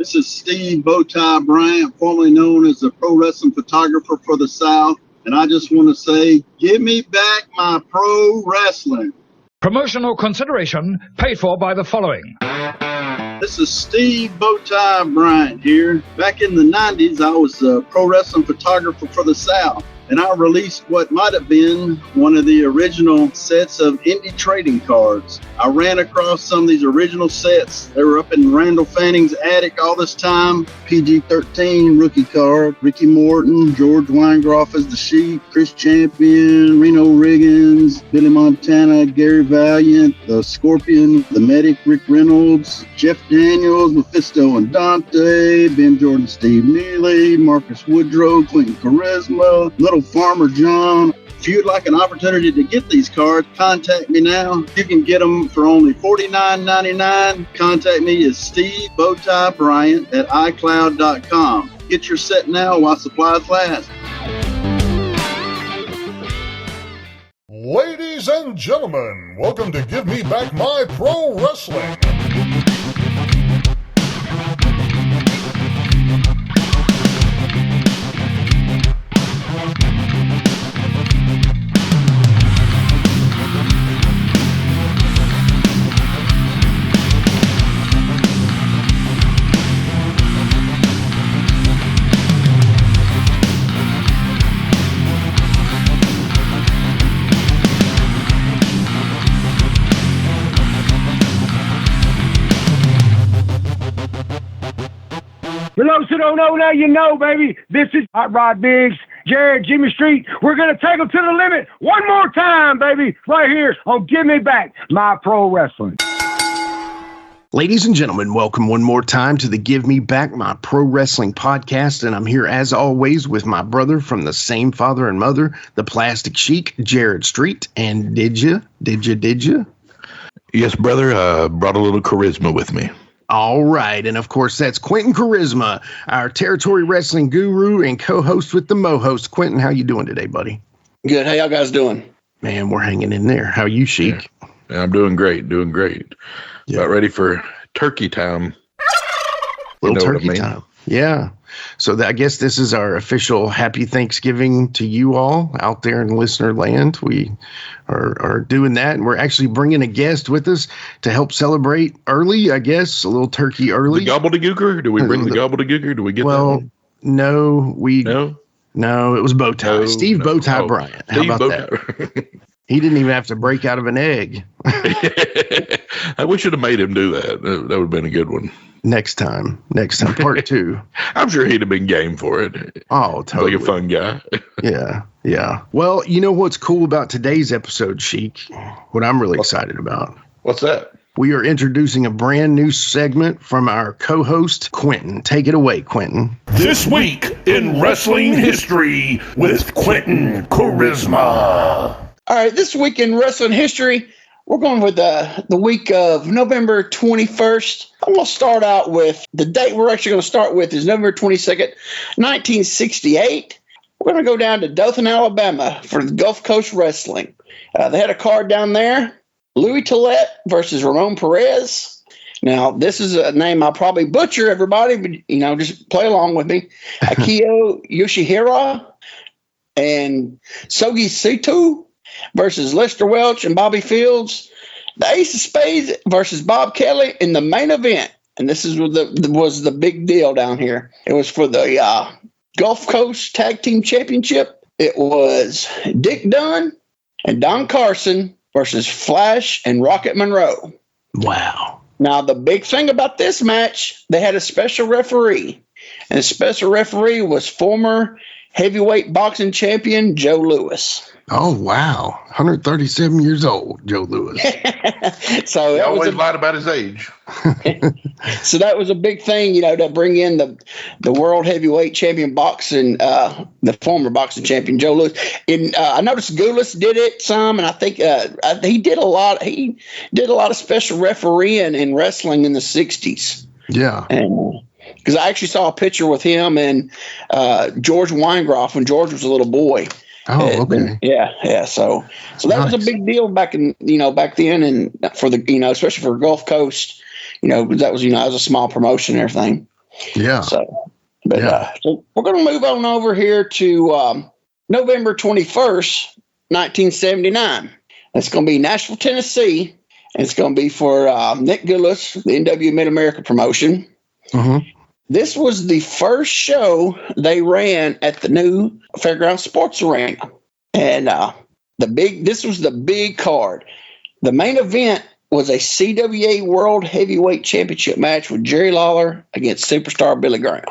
This is Steve Bowtie Bryant, formerly known as the pro wrestling photographer for the South. And I just want to say, give me back my pro wrestling. Promotional consideration paid for by the following. This is Steve Bowtie Bryant here. Back in the 90s, I was a pro wrestling photographer for the South. And I released what might have been one of the original sets of indie trading cards. I ran across some of these original sets. They were up in Randall Fanning's attic all this time. PG-13 rookie card, Ricky Morton, George Weingroff as the Sheik, Chris Champion, Reno Riggins, Billy Montana, Gary Valiant, the Scorpion, the Medic, Rick Reynolds, Jeff Daniels, Mephisto and Dante, Ben Jordan, Steve Neely, Marcus Woodrow, Quinton Quarisma, Little Farmer John. If you'd like an opportunity to get these cards, contact me now. You can get them for only $49.99. Contact me at Steve Bowtie Bryant at iCloud.com. Get your set now while supplies last. Ladies and gentlemen, welcome to Give Me Back My Pro Wrestling. For those who don't know, now you know, baby. This is Hot Rod Biggs, Jared, Jimmy Street. We're going to take them to the limit one more time, baby, right here on Give Me Back My Pro Wrestling. Ladies and gentlemen, welcome one more time to the Give Me Back My Pro Wrestling podcast, and I'm here as always with my brother from the same father and mother, the Plastic Sheik, Jared Street. And did you? Yes, brother, brought a little charisma with me. All right, and of course, that's Quinton Quarisma, our territory wrestling guru and co-host with the Mo-host. Quinton, how you doing today, buddy? Good. How y'all guys doing? Man, we're hanging in there. How are you, Sheik? Yeah, I'm doing great. Yeah. About ready for turkey time. Little turkey time. Yeah. So I guess this is our official happy Thanksgiving to you all out there in listener land. We are doing that, and we're actually bringing a guest with us to help celebrate early, I guess, a little turkey early. The gobbledygooker? Do we bring the gobbledygooker? Do we get that one? No, No, it was Bowtie. Steve Bowtie Bryant. How about that? He didn't even have to break out of an egg. We should have made him do that. That would have been a good one. Next time, part 2. I'm sure he'd have been game for it. Oh, totally. Like a fun guy. Yeah. Well, you know what's cool about today's episode, Sheik? What I'm really excited about. What's that? We are introducing a brand new segment from our co-host, Quinton. Take it away, Quinton. This week in wrestling history with Quinton Quarisma. All right, this week in wrestling history, we're going with the week of November 21st. I'm going to start out with the date we're actually going to start with is November 22nd, 1968. We're going to go down to Dothan, Alabama for the Gulf Coast Wrestling. They had a card down there, Louis Tillett versus Ramon Perez. Now, this is a name I'll probably butcher, everybody, but, just play along with me. Akio Yoshihira and Sogi Sato versus Lester Welch and Bobby Fields. The Ace of Spades versus Bob Kelly in the main event. And this was the big deal down here. It was for the Gulf Coast Tag Team Championship. It was Dick Dunn and Don Carson versus Flash and Rocket Monroe. Wow. Now, the big thing about this match, they had a special referee. And the special referee was former heavyweight boxing champion Joe Louis. Oh, wow. 137 years old, Joe Louis. So he always lied about his age. So that was a big thing, to bring in the world heavyweight champion boxing, the former boxing champion Joe Louis. And I noticed Goulas did it some, and I think he did a lot. He did a lot of special refereeing in wrestling in the 60s. Yeah. And because I actually saw a picture with him and George Weingroff when George was a little boy. Oh, okay. Yeah. So that was a big deal back then, and for the, especially for Gulf Coast, that was, as a small promotion and everything. Yeah. So we're going to move on over here to November 21st, 1979. It's going to be Nashville, Tennessee. And it's going to be for Nick Gillis, the NW Mid-America promotion. Mm-hmm. This was the first show they ran at the new Fairground Sports Arena. And this was the big card. The main event was a CWA World Heavyweight Championship match with Jerry Lawler against superstar Billy Graham.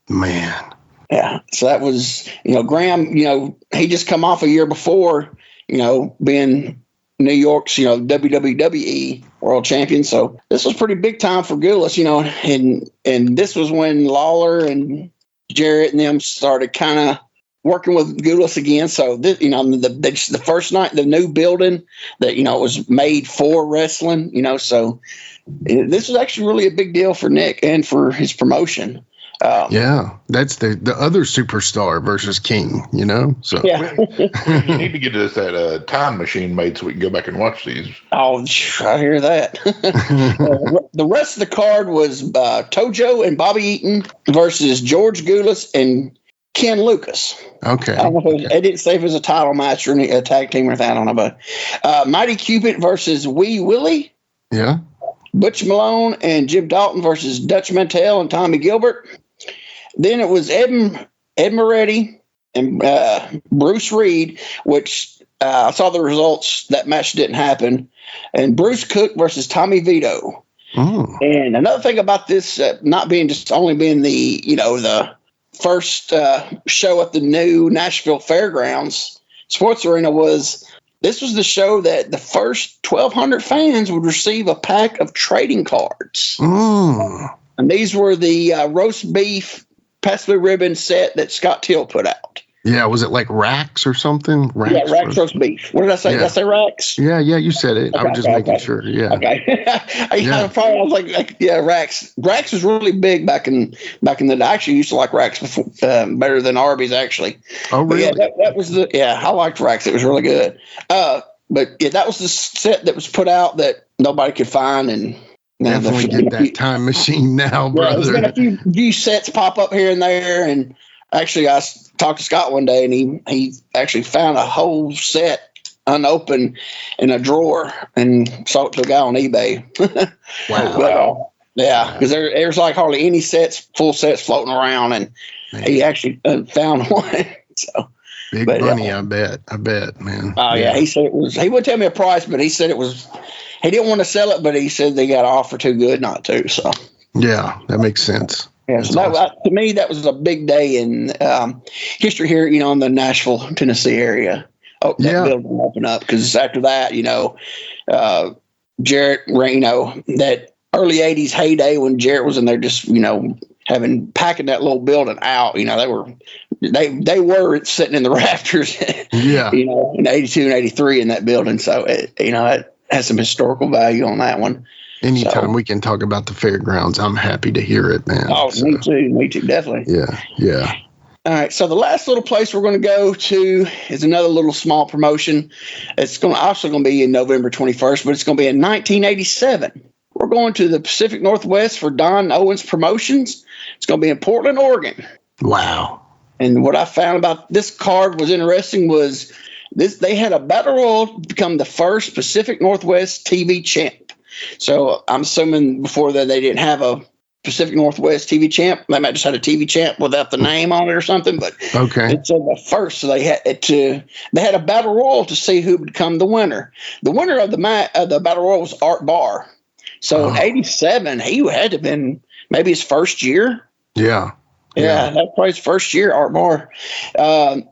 Man. Yeah. So that was, Graham, he just come off a year before, being New York's, WWE world champion. So this was pretty big time for Gillis, and this was when Lawler and Jarrett and them started kind of working with Gillis again. So this, the first night, the new building that, was made for wrestling, so this was actually really a big deal for Nick and for his promotion. That's the other superstar versus King, So yeah, you need to get us that time machine made so we can go back and watch these. Oh, I hear that. The rest of the card was Tojo and Bobby Eaton versus George Goulas and Ken Lucas. Okay. It didn't say if it was a title match or a tag team or anything. I don't know, but Mighty Cupid versus Wee Willie. Yeah. Butch Malone and Jim Dalton versus Dutch Mantell and Tommy Gilbert. Then it was Ed Moretti and Bruce Reed, which I saw the results. That match didn't happen. And Bruce Cook versus Tommy Vito. Oh. And another thing about this not being just only being the first show at the new Nashville Fairgrounds Sports Arena was this was the show that the first 1,200 fans would receive a pack of trading cards. Oh. And these were the roast beef Paisley ribbon set that Scott Till put out. Yeah, was it like racks or something? Racks roast beef. What did I say? Yeah. Did I say racks? Yeah, you said it. I was just making sure. Yeah. Okay. I was like, racks. Racks was really big back in the day. I actually used to like racks before, better than Arby's actually. Oh, really? But that was I liked racks. It was really good. But that was the set that was put out that nobody could find, and definitely get that time machine now, brother. There's been a few sets pop up here and there, and actually I talked to Scott one day, and he actually found a whole set unopened in a drawer and sold it to a guy on eBay. Wow. Because there's like hardly any full sets floating around, and he actually found one. So Big money, I bet, man. Oh yeah, he said it was. He wouldn't tell me a price, but he said it was. He didn't want to sell it, but he said they got an offer too good not to. So yeah, that makes sense. Yeah, so awesome. To me, that was a big day in history here, in the Nashville, Tennessee area. That building opened up because after that, Jarrett, that early '80s heyday when Jarrett was in there, just packing that little building out. They were sitting in the rafters. Yeah. In '82 and '83 in that building. So it has some historical value on that one. Anytime we can talk about the fairgrounds, I'm happy to hear it, man. Oh, me too, definitely. Yeah. All right, so the last little place we're going to go to is another little small promotion. It's also going to be in November 21st, but it's going to be in 1987. We're going to the Pacific Northwest for Don Owens Promotions. It's going to be in Portland, Oregon. Wow. And what I found about this card was interesting was they had a battle royal to become the first Pacific Northwest TV champ. So I'm assuming before that they didn't have a Pacific Northwest TV champ. They might just had a TV champ without the name on it or something. But okay, it's the first. So they had a battle royal to see who would become the winner. The winner of the battle royal was Art Barr. So in '87, he had to have been maybe his first year. Yeah. That probably his first year, Art Barr.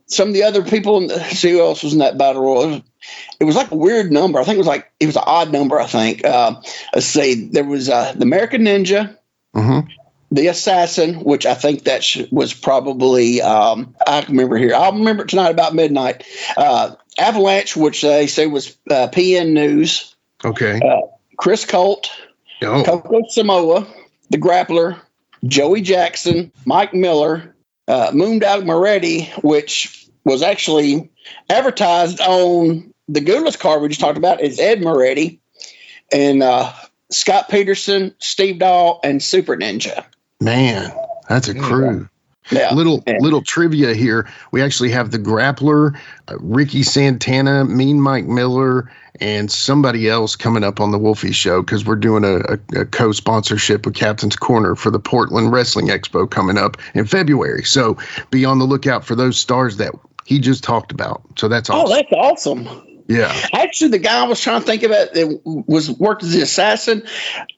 Some of the other people, see who else was in that battle royal. It was like a weird number. I think it was an odd number, I think. Let's see. There was the American Ninja, the Assassin, which I think that was probably, I can remember here. I'll remember it tonight about midnight. Avalanche, which they say was PN News. Okay. Chris Colt, Coco Samoa, the Grappler, Joey Jackson, Mike Miller, Moondog Moretti, which was actually advertised on the Goulas card we just talked about, is Ed Moretti, and Scott Peterson, Steve Dahl, and Super Ninja. Man. That's a crew. Yeah. Little trivia here. We actually have the Grappler, Ricky Santana, Mean Mike Miller, and somebody else coming up on the Wolfie Show because we're doing a co-sponsorship with Captain's Corner for the Portland Wrestling Expo coming up in February. So be on the lookout for those stars that he just talked about. So that's awesome. Oh, that's awesome. Yeah. Actually, the guy I was trying to think about that worked as the assassin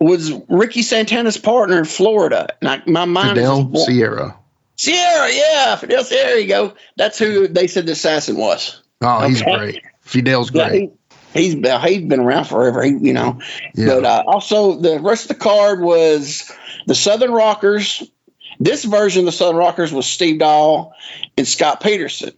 was Ricky Santana's partner in Florida. And my mind Fidel Sierra. Sierra, yeah, Fidel Sierra. There you go. That's who they said the assassin was. Oh, he's great. Fidel's great. He's been around forever. Yeah. But also the rest of the card was the Southern Rockers. This version of the Southern Rockers was Steve Dahl and Scott Peterson.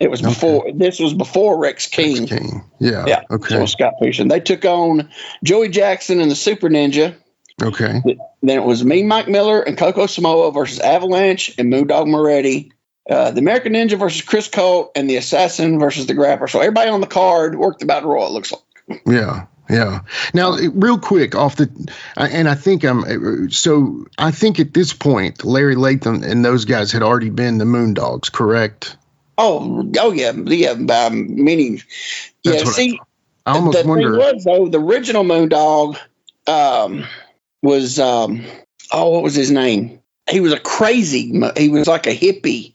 It was before. Okay. This was before Rex King. Yeah. Okay. So Scott Peterson. They took on Joey Jackson and the Super Ninja. Okay. Then it was Mean Mike Miller and Coco Samoa versus Avalanche and Moondog Moretti. The American Ninja versus Chris Colt and the Assassin versus the Grappler. So everybody on the card worked about Raw, it looks like. Yeah. Now, real quick and I think I think at this point, Larry Latham and those guys had already been the Moondogs, correct? Oh yeah. Meaning, yeah. See, I almost wonder. The original Moondog was what was his name? He was he was like a hippie.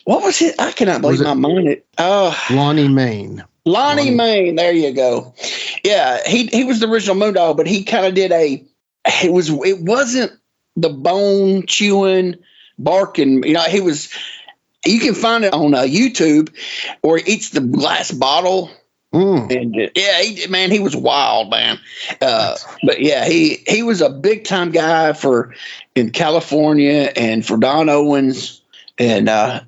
What was it? I cannot believe my mind. Lonnie Main. Lonnie Main. There you go. Yeah, he was the original Moondog, but he kind of did it wasn't the bone chewing, barking. He was. You can find it on YouTube, or he eats the glass bottle. And he was wild, man. But yeah, he was a big time guy in California and for Don Owens. And I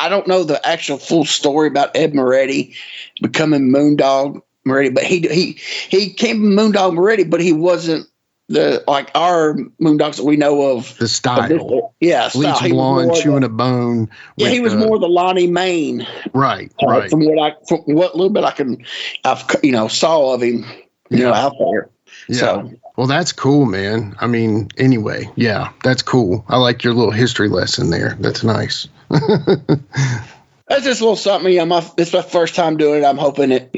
don't know the actual full story about Ed Moretti becoming Moondog Moretti, but he came from Moondog Moretti, but he wasn't like our Moondogs that we know of. The style. Style. Bleach blonde, chewing a bone. Yeah, he was more the Lonnie Main. Right. From what little bit I've saw of him, out there. Yeah. So. Well, that's cool, man. I mean, anyway, yeah, that's cool. I like your little history lesson there. That's nice. That's just a little something. It's my first time doing it. I'm hoping it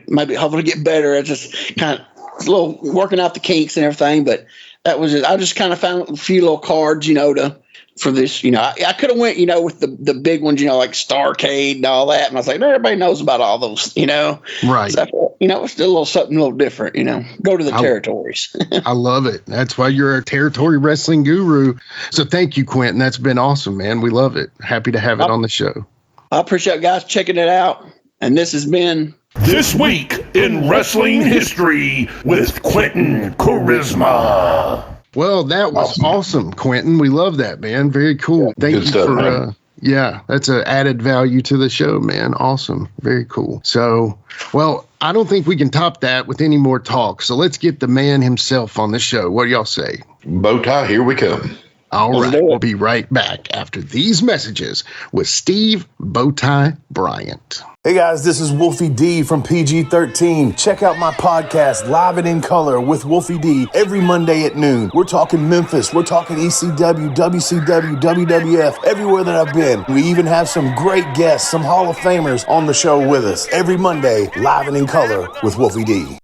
might be hoping to get better. It's just kind of a little working out the kinks and everything, but that was it. I just kind of found a few little cards, for this. I could have went, with the big ones, like Starcade and all that. And I was like, everybody knows about all those, Right. So, it's still something a little different, go to the territories. I love it. That's why you're a territory wrestling guru. So thank you, Quinton. That's been awesome, man. We love it. Happy to have it on the show. I appreciate guys checking it out. And this has been This Week in Wrestling History with Quinton Quarisma. Well, that was awesome, Quinton. We love that, man. Very cool. Thank you for that's an added value to the show, man. Awesome. Very cool. So, well, I don't think we can top that with any more talk. So let's get the man himself on the show. What do y'all say? Bowtie, here we come. All right. We'll be right back after these messages with Steve Bowtie Bryant. Hey guys, this is Wolfie D from PG-13. Check out my podcast, Live and in Color with Wolfie D, every Monday at noon. We're talking Memphis, we're talking ECW, WCW, WWF, everywhere that I've been. We even have some great guests, some Hall of Famers on the show with us. Every Monday, Live and in Color with Wolfie D.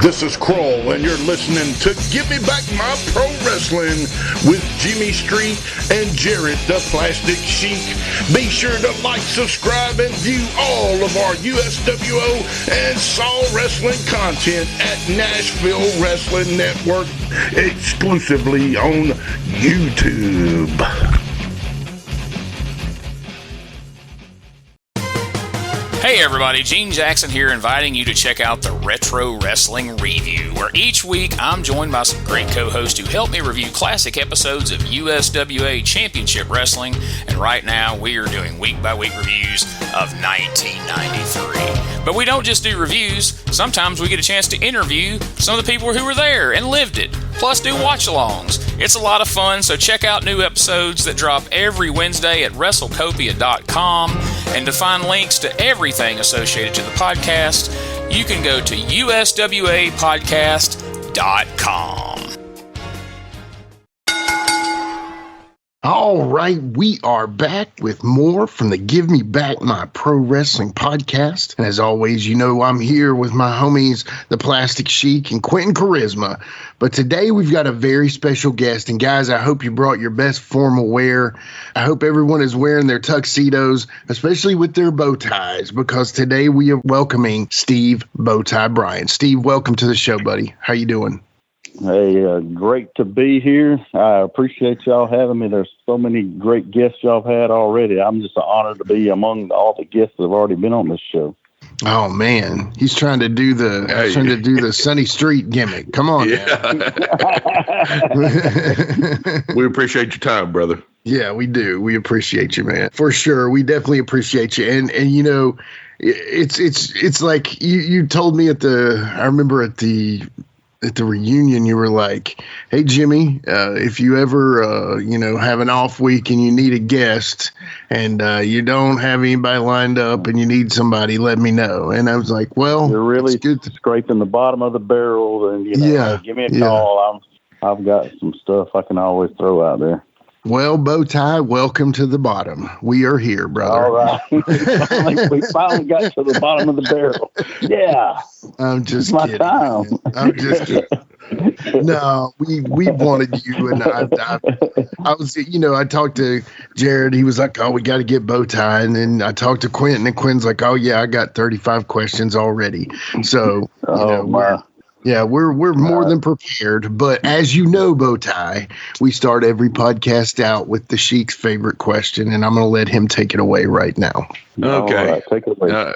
This is Kroll, and you're listening to Give Me Back My Pro Wrestling with Jimmy Street and Jarrett the Plastic Sheik. Be sure to like, subscribe, and view all of our USWO and Saw Wrestling content at Nashville Wrestling Network, exclusively on YouTube. Hey everybody, Gene Jackson here, inviting you to check out the Retro Wrestling Review, where each week I'm joined by some great co-hosts who help me review classic episodes of USWA Championship Wrestling, and right now we are doing week-by-week reviews of 1993. But we don't just do reviews, sometimes we get a chance to interview some of the people who were there and lived it, plus do watch-alongs. It's a lot of fun, so check out new episodes that drop every Wednesday at WrestleCopia.com, and to find links to everything associated to the podcast, you can go to USWApodcast.com. All right, we are back with more from the Give Me Back My Pro Wrestling podcast. And as always, you know I'm here with my homies, the Plastic Sheik and Quinton Quarisma. But today we've got a very special guest. And guys, I hope you brought your best formal wear. I hope everyone is wearing their tuxedos, especially with their bow ties, because today we are welcoming Steve Bowtie Bryant. Steve, welcome to the show, buddy. How you doing? Hey, great to be here. I appreciate y'all having me. There's so many great guests y'all have had already. I'm just honored to be among all the guests that have already been on this show. Oh man, he's trying to do the Sunny Street gimmick. Come on, We appreciate your time, brother. Yeah, we do. We appreciate you, man. For sure, we definitely appreciate you. And you know, it's like you told me I remember at the reunion, you were like, "Hey Jimmy, if you ever have an off week and you need a guest and you don't have anybody lined up and you need somebody, let me know." And I was like, "Well, you're really scraping the bottom of the barrel, and hey, give me a call. I've got some stuff I can always throw out there." Well, Bowtie, welcome to the bottom. We are here, brother. All right. we finally got to the bottom of the barrel. Yeah. I'm just it's kidding. My time. I'm just kidding. No, we wanted you, and I was, I talked to Jared. He was like, "Oh, we got to get Bowtie," and then I talked to Quinton, and Quinton's like, "Oh yeah, I got 35 questions already." So, we're more than prepared. But as you know, Bowtie, we start every podcast out with the Sheik's favorite question, and I'm going to let him take it away right now. Okay, right, take it away.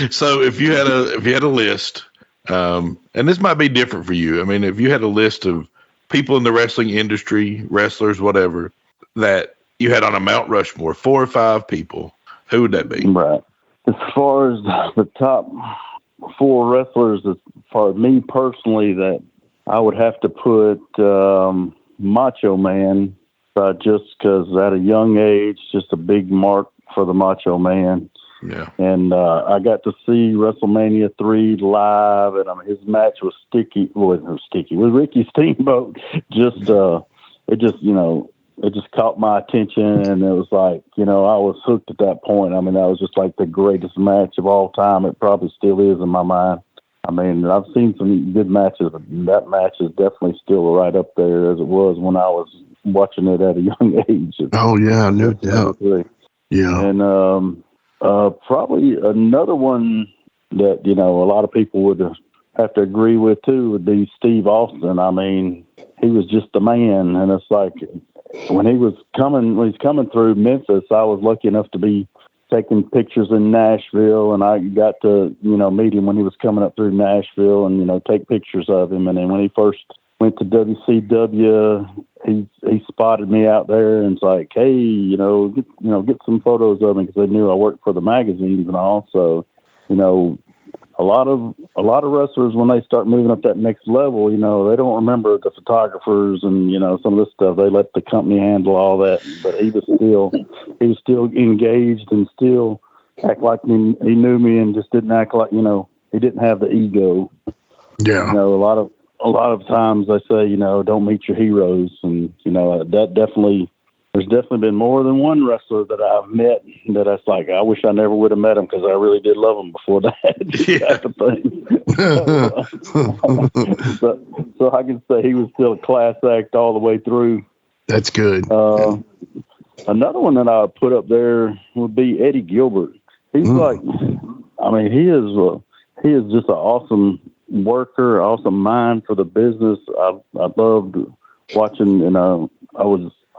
So if you had a list, and this might be different for you. I mean, if you had a list of people in the wrestling industry, wrestlers, whatever, that you had on a Mount Rushmore, 4 or 5 people, who would that be? Right. As far as the top 4 wrestlers, as far as me personally, that I would have to put Macho Man, just because at a young age, just a big mark for the Macho Man. Yeah. And I got to see WrestleMania 3 live, and his match was with Ricky Steamboat. It just caught my attention, and it was like, I was hooked at that point. I mean, that was just like the greatest match of all time. It probably still is in my mind. I mean, I've seen some good matches, but that match is definitely still right up there as it was when I was watching it at a young age. Oh, yeah, no doubt. Yeah. And probably another one that, a lot of people would have to agree with, too, would be Steve Austin. I mean, he was just the man, and it's like, when he's coming through Memphis, I was lucky enough to be taking pictures in Nashville, and I got to, meet him when he was coming up through Nashville and, take pictures of him. And then when he first went to WCW, he spotted me out there and it's like, "Hey, get some photos of me," because they knew I worked for the magazines and all. So, a lot of wrestlers, when they start moving up that next level, they don't remember the photographers and some of this stuff. They let the company handle all that. But he was still engaged and still act like he knew me and just didn't act like he didn't have the ego. Yeah. A lot of times they say don't meet your heroes, and that definitely. There's definitely been more than one wrestler that I've met that I like, I wish I never would have met him because I really did love him before that. So I can say he was still a class act all the way through. That's good. Another one that I would put up there would be Eddie Gilbert. He's he is just an awesome worker, awesome mind for the business. I loved watching,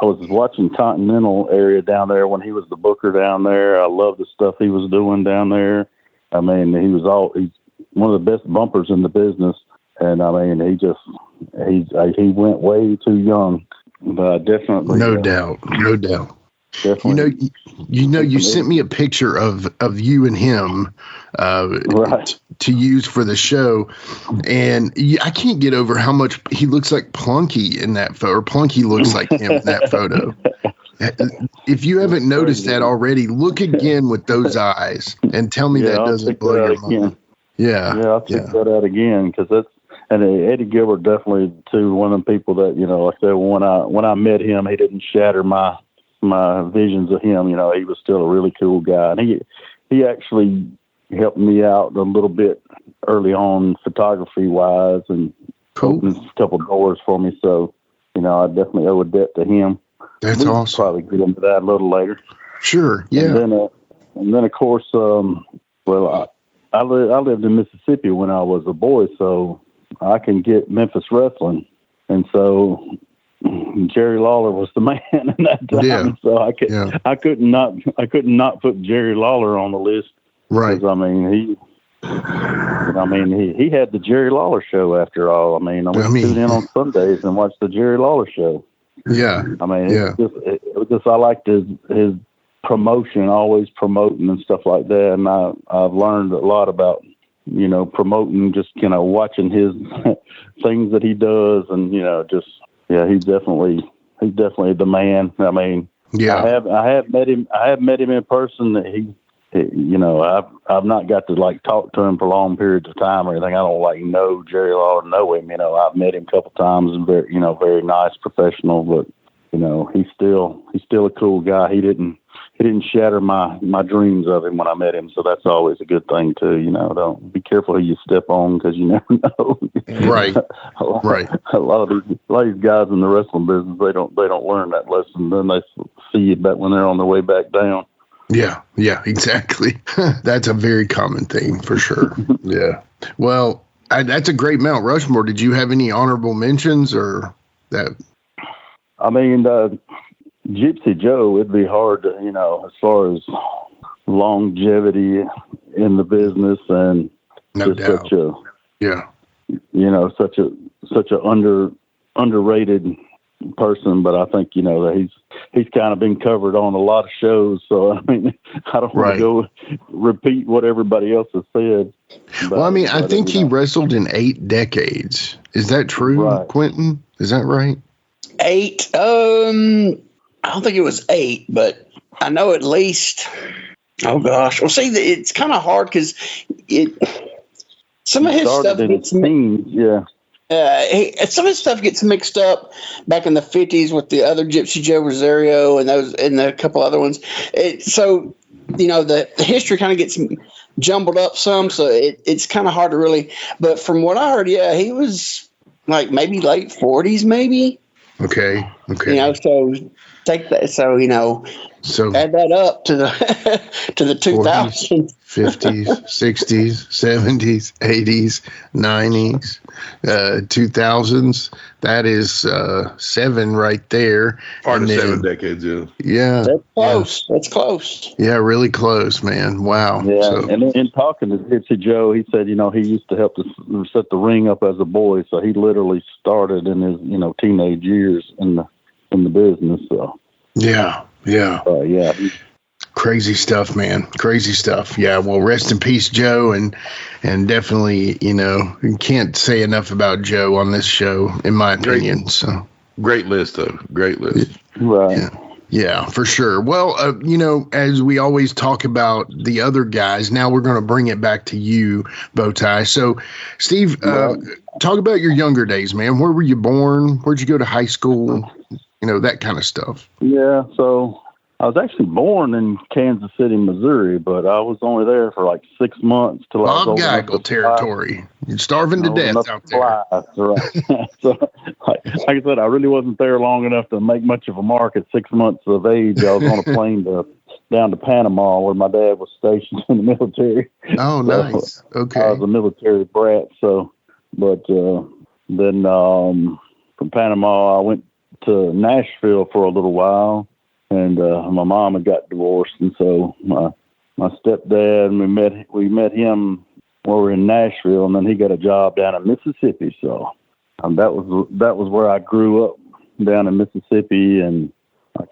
I was watching Continental area down there when he was the booker down there. I love the stuff he was doing down there. I mean, he's one of the best bumpers in the business. And I mean, he went way too young, but definitely. No doubt. Definitely. You sent me a picture of you and him right. to use for the show, and I can't get over how much he looks like Plunky in that photo, or Plunky looks like him in that photo. If you haven't noticed that already, look again with those eyes and tell me that doesn't blow your mind. Yeah, I'll check that out again, because And Eddie Gilbert definitely too, one of them people that, you know, like I said, when I met him, he didn't shatter my visions of him. You know, he was still a really cool guy, and he actually helped me out a little bit early on photography wise, and opened a couple doors for me. So, you know, I definitely owe a debt to him. That's awesome. Probably get into that a little later. Sure. Yeah. And then of course, well, I lived in Mississippi when I was a boy, so I can get Memphis wrestling, and so Jerry Lawler was the man in that time. Yeah. So I couldn't not put Jerry Lawler on the list. Right. I mean, he had the Jerry Lawler show after all. I mean, tune in on Sundays and watch the Jerry Lawler show. Yeah. I mean, it was just I liked his promotion, always promoting and stuff like that. And I've learned a lot about, you know, promoting, just, you know, watching his things that he does. And, you know, just, yeah, he's definitely the man. I mean, yeah, I have met him in person. He you know, I've not got to like talk to him for long periods of time or anything. I don't like know Jerry Lawler, know him. You know, I've met him a couple times and very nice professional, but you know, he's still a cool guy. He didn't shatter my dreams of him when I met him. So that's always a good thing too. You know, don't be careful who you step on, because you never know. Right. Right. A lot of these guys in the wrestling business, they don't learn that lesson. Then they see you back when they're on their way back down. Yeah, exactly. That's a very common thing for sure. Yeah. Well, that's a great Mount Rushmore. Did you have any honorable mentions or that? I mean, Gypsy Joe, it'd be hard to, you know, as far as longevity in the business and no just doubt. such a underrated person, but I think, you know, that he's kind of been covered on a lot of shows. So I mean, I don't want to go repeat what everybody else has said. Well, I mean, I think he wrestled in 8 decades. Is that true, Quinton? Is that right? 8. I don't think it was 8, but I know at least. Oh gosh. Well, see, it's kind of hard because some of his stuff gets some of his stuff gets mixed up back in the 50s with the other Gypsy Joe Rosario and a couple other ones. So, you know, the history kind of gets jumbled up some, so it's kind of hard to really. But from what I heard, yeah, he was like maybe late 40s, maybe. Okay. You know, so take that. So, you know, add that up to the 2000s, 50s, 60s, 70s, 80s, 90s, 2000s. That is 7 right there. Part of 7 decades, yeah. That's close. Yeah. That's close. Yeah, really close, man. Wow. Yeah, so, and in talking to Gypsy Joe, he said, you know, he used to help to set the ring up as a boy, so he literally started in his, you know, teenage years in the business. So yeah. Crazy stuff, man. Crazy stuff. Yeah. Well, rest in peace, Joe, and definitely, you know, you can't say enough about Joe on this show, in my opinion. So great list, though. Great list. Right. Yeah, for sure. Well, you know, as we always talk about the other guys, now we're going to bring it back to you, Bowtie. So, Steve, talk about your younger days, man. Where were you born? Where'd you go to high school? You know, that kind of stuff. Yeah, so I was actually born in Kansas City, Missouri, but I was only there for like 6 months till I was old enough to territory. You're starving to death out there. Right. So, like I said, I really wasn't there long enough to make much of a mark. At 6 months of age, I was on a plane down to Panama, where my dad was stationed in the military. Oh, nice. Okay. I was a military brat. So, but then from Panama, I went to Nashville for a little while. And my mom had got divorced, and so my stepdad, we met him while we were in Nashville, and then he got a job down in Mississippi. So that was where I grew up, down in Mississippi, and I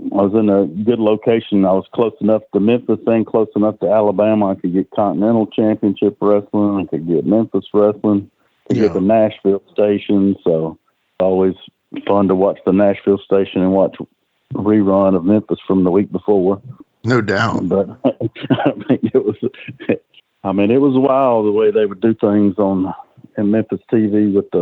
was in a good location. I was close enough to Memphis and close enough to Alabama. I could get Continental Championship wrestling. I could get Memphis wrestling. I could get the Nashville station. So always fun to watch the Nashville station and watch rerun of Memphis from the week before. No doubt. But it was wild the way they would do things on in Memphis TV with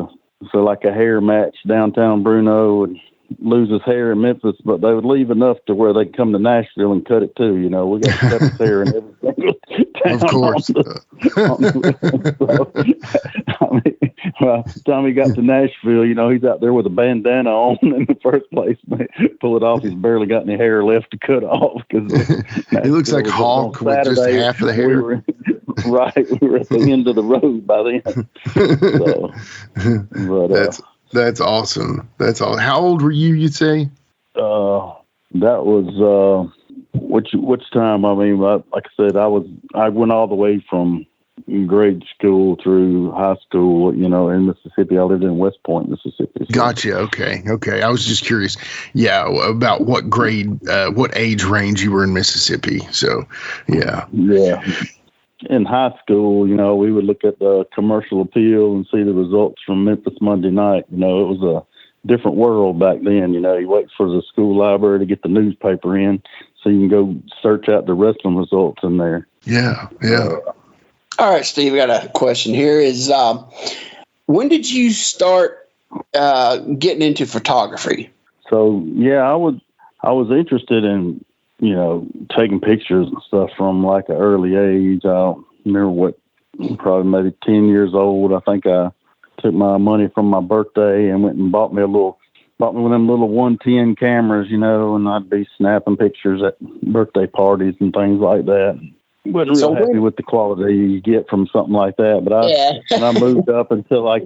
like a hair match downtown. Bruno would lose his hair in Memphis, but they would leave enough to where they'd come to Nashville and cut it too. We got to cut his hair in every single town. Of course. By the time he got to Nashville, he's out there with a bandana on in the first place. Pull it off, he's barely got any hair left to cut off. He looks like Hulk with just half of the hair. We were at the end of the road by then. That's awesome. That's all. How old were you? You'd say? That was which time? I mean, like I said, I went all the way from grade school through high school. In Mississippi, I lived in West Point, Mississippi. So. Gotcha. Okay. I was just curious. Yeah, about what grade, what age range you were in Mississippi. So, yeah. Yeah. In high school, we would look at the commercial appeal and see the results from Memphis Monday night. It was a different world back then. You wait for the school library to get the newspaper in so you can go search out the wrestling results in there. Yeah. All right, Steve, I got a question here. Is when did you start getting into photography? So, yeah, I was interested in taking pictures and stuff from like an early age. I don't remember probably maybe 10 years old. I think I took my money from my birthday and went and bought me one of them little 110 cameras, and I'd be snapping pictures at birthday parties and things like that. Wasn't real happy with the quality you get from something like that. But when I moved up until I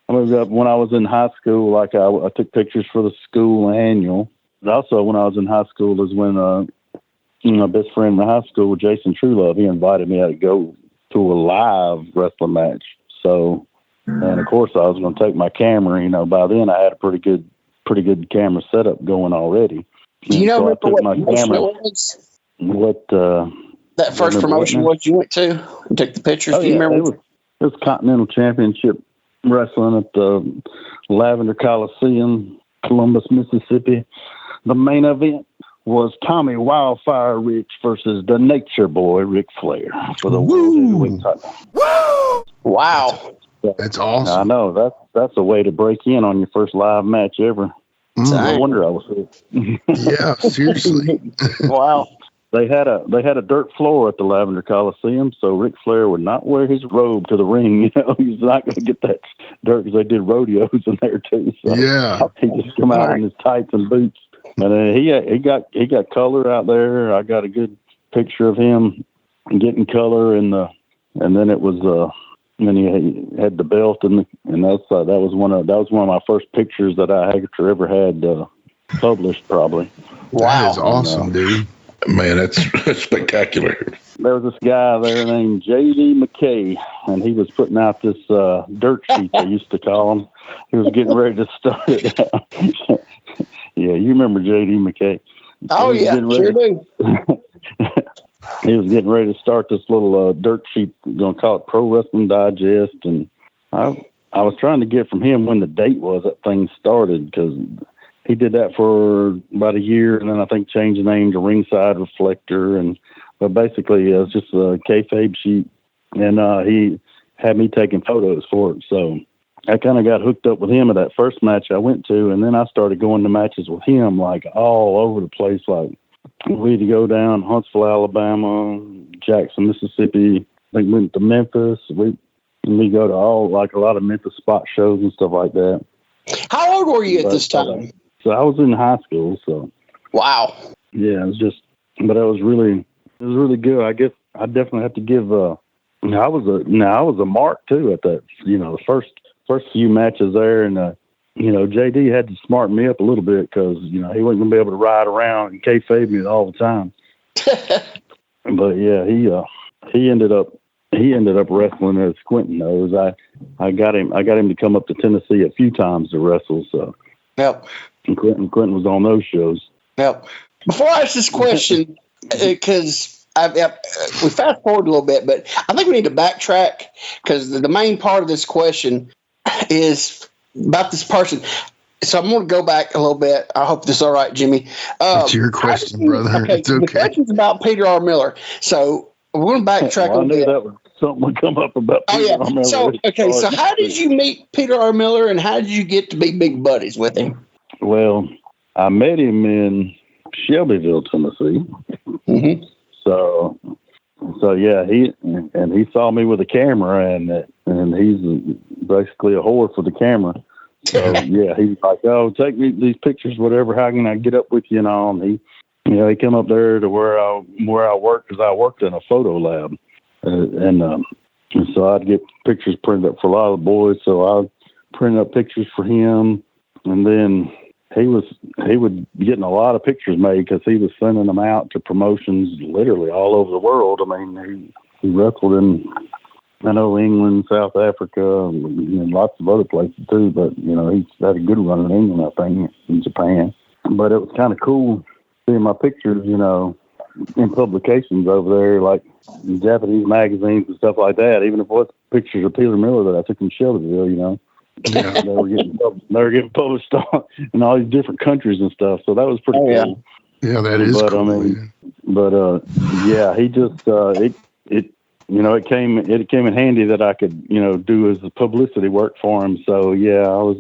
moved up when I was in high school, like I took pictures for the school annual. And also, when I was in high school, is when my best friend in high school, Jason Truelove, he invited me to go to a live wrestling match. So, and of course, I was going to take my camera. By then, I had a pretty good camera setup going already. Do you know what promotion it was? That first promotion was you went to and took the pictures? Do you remember? It was Continental Championship Wrestling at the Lavender Coliseum, Columbus, Mississippi. The main event was Tommy Wildfire Rich versus the Nature Boy Ric Flair for the World Heavyweight title. Woo! Wow. That's awesome. I know. That's a way to break in on your first live match ever. No wonder I was here. Yeah, seriously. Wow. They had a dirt floor at the Lavender Coliseum, so Ric Flair would not wear his robe to the ring. He's not going to get that dirt because they did rodeos in there too. So yeah, he just come out in his tights and boots, and he got color out there. I got a good picture of him getting color, and then it was and he had the belt, and that was one of my first pictures that I ever had published, probably. Wow, that is awesome, dude. Man, that's spectacular. There was this guy there named J.D. McKay, and he was putting out this dirt sheet, they used to call him. He was getting ready to start it out. Yeah, you remember J.D. McKay. Oh, yeah, sure do. He was getting ready to start this little dirt sheet, going to call it Pro Wrestling Digest, and I was trying to get from him when the date was that thing started, because he did that for about a year, and then I think changed the name to Ringside Reflector. But basically, it was just a kayfabe sheet, and he had me taking photos for it. So I kind of got hooked up with him at that first match I went to, and then I started going to matches with him like all over the place. Like we had to go down Huntsville, Alabama, Jackson, Mississippi. I think we went to Memphis. We go to a lot of Memphis spot shows and stuff like that. How old were you at this time? So I was in high school. So wow. Yeah, it was really good. I guess I definitely have to give. I was a mark too at that. The first few matches there, and JD had to smarten me up a little bit because he wasn't going to be able to ride around and kayfabe me all the time. But yeah, he ended up wrestling as Quinton knows. I got him to come up to Tennessee a few times to wrestle. So yep. And Quinton was on those shows. Yep. Before I ask this question, because we fast forward a little bit, but I think we need to backtrack because the main part of this question is about this person. So I'm going to go back a little bit. I hope this is all right, Jimmy. It's your question, brother. Okay, it's okay. The question's about Peter R. Miller. So we're going to backtrack a little bit. something would come up about Peter R. Miller. So how did you meet Peter R. Miller, and how did you get to be big buddies with him? Well, I met him in Shelbyville, Tennessee. Mm-hmm. So yeah, he saw me with a camera, and he's basically a whore for the camera. So yeah, he's like, "Oh, take me these pictures, whatever. How can I get up with you?" And all. And he came up there to where I worked, because I worked in a photo lab, and so I'd get pictures printed up for a lot of the boys. So I'd print up pictures for him, and then he would be getting a lot of pictures made because he was sending them out to promotions literally all over the world. I mean, he wrestled in, I know, England, South Africa, and lots of other places too. But he's had a good run in England, I think, in Japan. But it was kind of cool seeing my pictures, in publications over there, like in Japanese magazines and stuff like that. Even if it was pictures of Peter Miller that I took in Shelbyville, they were getting published in all these different countries and stuff. So that was pretty cool. Yeah, that is cool. I mean, he just it came in handy that I could do his publicity work for him. So yeah,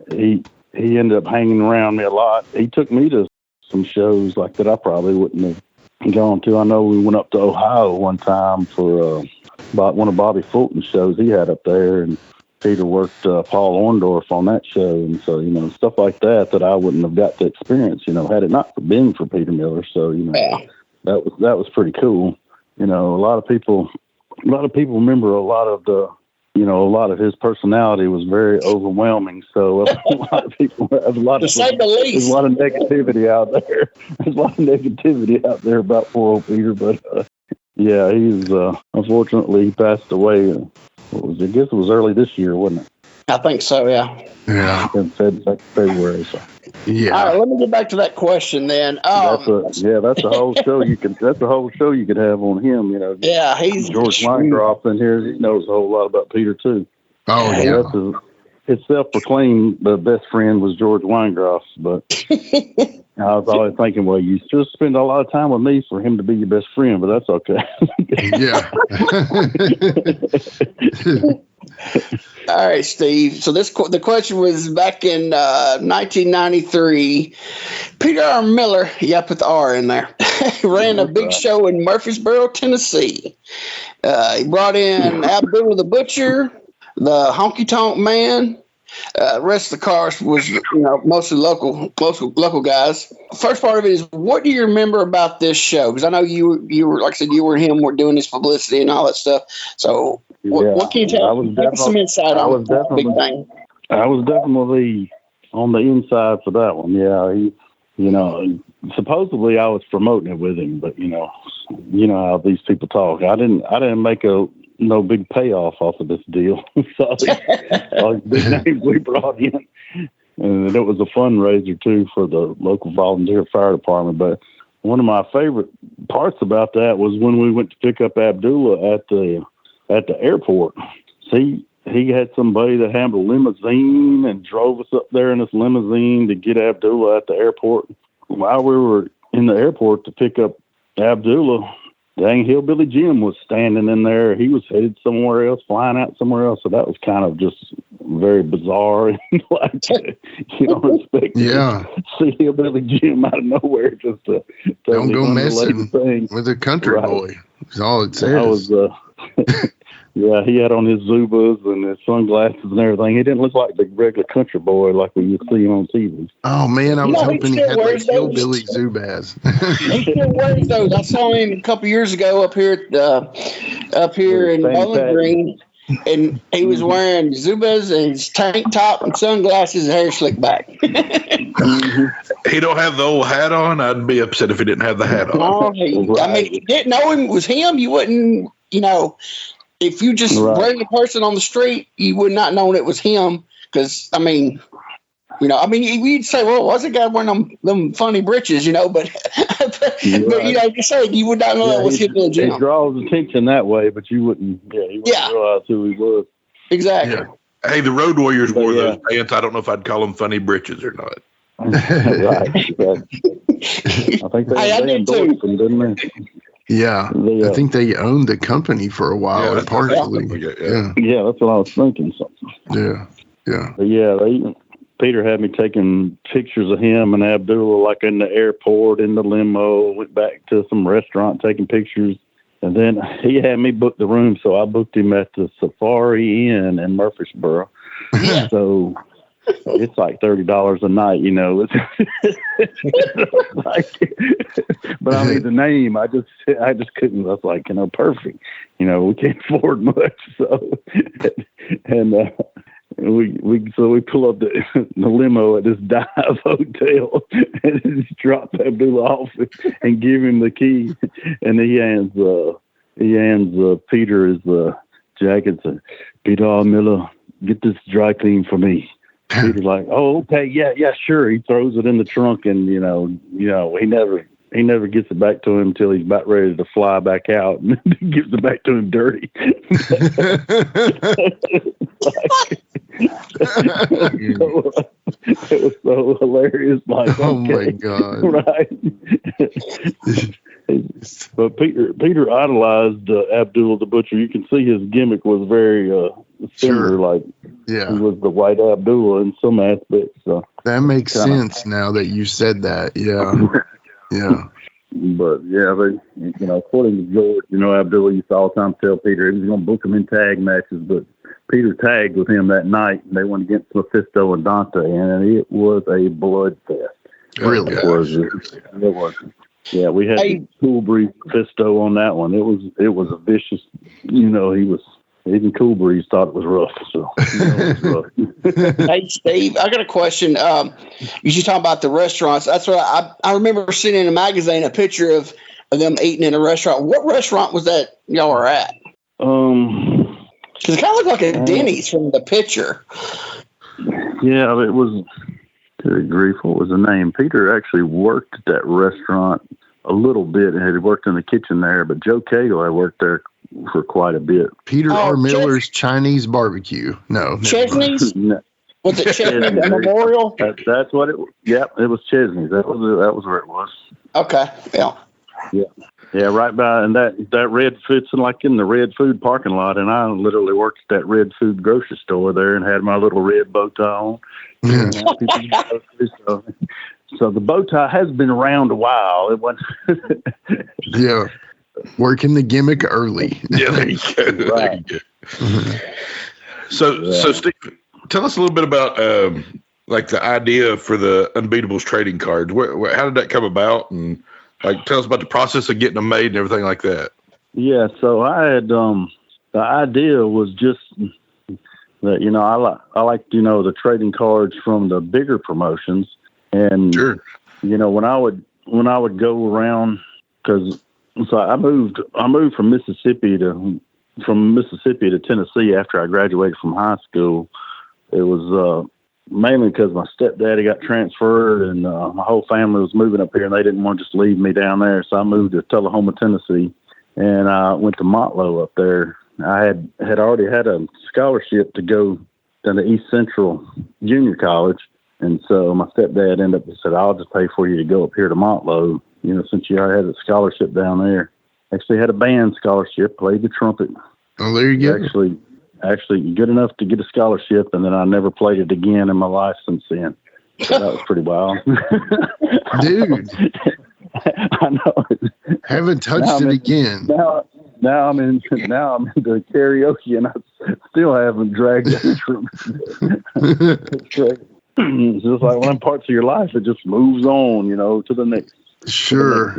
he ended up hanging around me a lot. He took me to some shows like that I probably wouldn't have gone to. I know we went up to Ohio one time for about one of Bobby Fulton's shows he had up there, and Peter worked Paul Orndorff on that show, and so stuff like that I wouldn't have got to experience had it not been for Peter Miller. So that was pretty cool. A lot of people remember a lot of the a lot of his personality was very overwhelming. So a lot of people, there's a lot of negativity out there. There's a lot of negativity out there about poor old Peter, but yeah, he's unfortunately he passed away. I guess it was early this year, wasn't it? I think so. Yeah. Yeah. In February. So. Yeah. All right. Let me get back to that question then. That's a whole show you could. That's a whole show you could have on him. Yeah, he's George Weingroff in here. He knows a whole lot about Peter too. Oh yeah. His self-proclaimed the best friend was George Weingroff, but I was always thinking, well, you just spend a lot of time with me for him to be your best friend, but that's okay. Yeah. All right, Steve. So the question was back in 1993. Peter R. Miller, you put the R in there, ran a big show in Murfreesboro, Tennessee. He brought in Abdullah the Butcher, the Honky Tonk Man. The rest of the cast was, mostly local guys. First part of it is, what do you remember about this show? Because I know you were, like I said, you were him. We're doing this publicity and all that stuff. So what can you tell? Give us some insight on that big thing. I was definitely on the inside for that one. Yeah, supposedly I was promoting it with him, but you know how these people talk. I didn't make no big payoff off of this deal. So all these big names we brought in, and it was a fundraiser too for the local volunteer fire department. But one of my favorite parts about that was when we went to pick up Abdullah at the airport. See, he had somebody that had a limousine and drove us up there in this limousine to get Abdullah at the airport. While we were in the airport to pick up Abdullah, dang Hillbilly Jim was standing in there. He was headed somewhere else, flying out somewhere else. So that was kind of just very bizarre. And like, you don't expect to see Hillbilly Jim out of nowhere just to don't go messing with a country boy. That's all it says. Yeah, he had on his Zubas and his sunglasses and everything. He didn't look like the regular country boy like we would see him on TV. Oh, man, I was hoping he had like hillbilly Zubas. He still wears those. I saw him a couple years ago up here in Bowling Green, and he was wearing Zubas and his tank top and sunglasses and hair slicked back. He don't have the old hat on. I'd be upset if he didn't have the hat on. No, I mean, if you didn't know him was him, you wouldn't, if you just ran a person on the street, you would not know it was him. Because, you'd say, well, was a guy wearing them funny britches, but you said you would not know that was him. He draws attention that way, but you wouldn't, realize who he was. Exactly. Yeah. Hey, the Road Warriors wore those pants. I don't know if I'd call them funny britches or not. Right. I think they endorsed them, didn't they? Yeah, I think they owned the company for a while, or partially. Yeah, that's what I was thinking. Yeah. But yeah, Peter had me taking pictures of him and Abdullah, like in the airport, in the limo. Went back to some restaurant taking pictures, and then he had me book the room, so I booked him at the Safari Inn in Murfreesboro. Yeah. So it's like $30 a night, you know. But I mean, the name, I just couldn't. I was like, perfect. We can't afford much, so and we pull up the limo at this dive hotel and just drop Abdullah off and give him the key, and he hands Peter his jacket. Said, Peter Miller, get this dry clean for me. Peter's like, oh, okay, yeah, sure. He throws it in the trunk, and he never gets it back to him until he's about ready to fly back out, and gives it back to him dirty. It was so hilarious. Like, oh my God! Right. But Peter idolized Abdullah the Butcher. You can see his gimmick was very similar. Sure. Like, he was the white Abdullah in some aspects. So that makes sense now that you said that. Yeah. But yeah, according to George, Abdullah used to all the time tell Peter he was going to book him in tag matches, but Peter tagged with him that night, and they went against Mephisto and Dante, and it was a bloodfest. Really? It was. Yeah, we had the Cool Breeze Mephisto on that one. It was a vicious. He was. Even Cool Breeze thought it was rough. So, it was rough. Hey, Steve, I got a question. You talking about the restaurants? That's what I remember seeing in a magazine a picture of them eating in a restaurant. What restaurant was that y'all were at? Because it kind of looked like a Denny's from the picture. Yeah, it was. Good grief, what was the name? Peter actually worked at that restaurant a little bit, and had worked in the kitchen there. But Joe Cagle had worked there for quite a bit. Peter R. Miller's Chinese Barbecue. No. Chesney's? No. Was it Chesney's Memorial? That's what it was. Yep, it was Chesney's. That was where it was. Okay, yeah. Yeah, right by, and that Red Food's like in the Red Food parking lot, and I literally worked at that Red Food grocery store there and had my little red bow tie on. So the bow tie has been around a while. It wasn't. Yeah, working the gimmick early. Yeah, there you go. Right. There you go. So Steve, tell us a little bit about like the idea for the Unbeatables trading cards. How did that come about, and tell us about the process of getting them made and everything like that. Yeah, so I had the idea was just that I like the trading cards from the bigger promotions, and sure. When I would go around, because I moved from Mississippi to Tennessee after I graduated from high school. It was mainly because my stepdaddy got transferred, and my whole family was moving up here, and they didn't want to just leave me down there. So I moved to Tullahoma, Tennessee, and I went to Motlow up there. I had already had a scholarship to go to the East Central Junior College, and so my stepdad ended up said, "I'll just pay for you to go up here to Motlow, since you already had a scholarship down there." Actually had a band scholarship, played the trumpet. Oh, there you go. Actually good enough to get a scholarship, and then I never played it again in my life since then. So that was pretty wild. Dude. I know. Haven't touched it again. Now I'm into karaoke, and I still haven't dragged it from it's just like one parts of your life, it just moves on, to the next. Sure.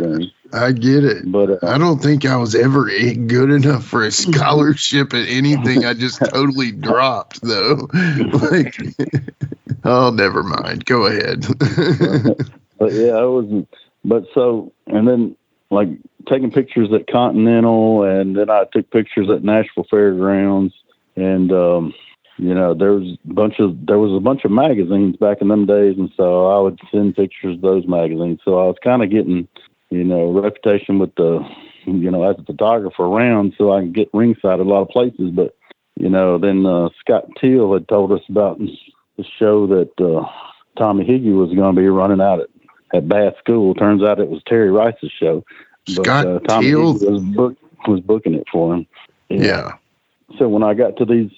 I get it. But I don't think I was ever good enough for a scholarship at anything. I just totally dropped, though. Oh, never mind. Go ahead. But yeah, it was. But so, and then taking pictures at Continental, and then I took pictures at Nashville Fairgrounds, and there was a bunch of magazines back in them days, and so I would send pictures of those magazines. So I was kind of getting, reputation with the, as a photographer around, so I can get ringside at a lot of places. But then Scott Teal had told us about the show that Tommy Higgy was going to be running out at Bath School. Turns out it was Terry Rice's show. But Tommy was booking it for him. Yeah. So when I got to these,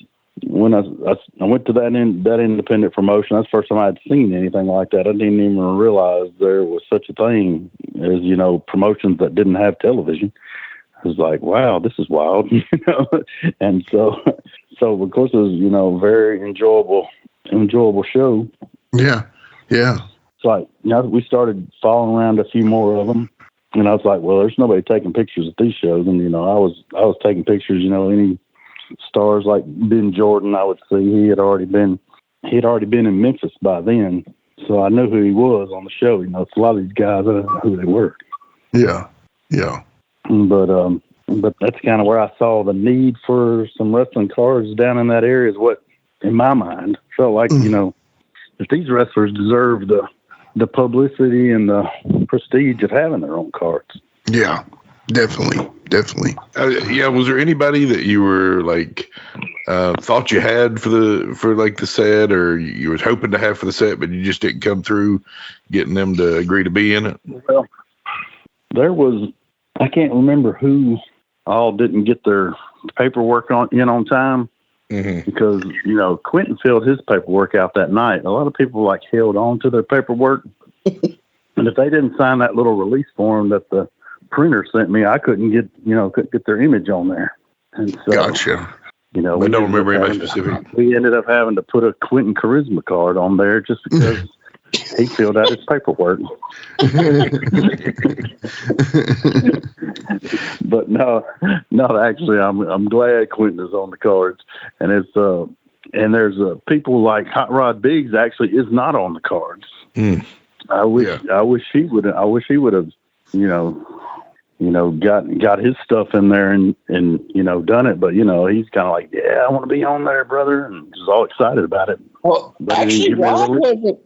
when I went to that independent promotion, that's the first time I had seen anything like that. I didn't even realize there was such a thing as, promotions that didn't have television. I was like, wow, this is wild, And so of course it was, very enjoyable show. Yeah. Yeah. It's like, we started following around a few more of them. And I was like, well, there's nobody taking pictures at these shows. And, I was taking pictures, any stars like Ben Jordan, I would see. He had already been in Memphis by then. So I knew who he was on the show. It's a lot of these guys, I don't know who they were. Yeah. Yeah. But that's kind of where I saw the need for some wrestling cards down in that area is what, in my mind, felt like, if these wrestlers deserve the publicity and the prestige of having their own cards. Yeah, definitely. Was there anybody that you were like thought you had for the set, or you was hoping to have for the set, but you just didn't come through getting them to agree to be in it? Well, there was, I can't remember who all didn't get their paperwork on time. Mm-hmm. Because, Quinton filled his paperwork out that night. A lot of people held on to their paperwork. And if they didn't sign that little release form that the printer sent me, I couldn't get their image on there. And so, gotcha. We don't remember anybody specific. We ended up having to put a Quinton Quarisma card on there just because he filled out his paperwork. But no, actually, I'm glad Quinton is on the cards, and there's people like Hot Rod Biggs actually is not on the cards. Mm. I wish he would have, got his stuff in there and done it. But he's kind of like, yeah, I want to be on there, brother, and just all excited about it. Well, but actually, Rod wasn't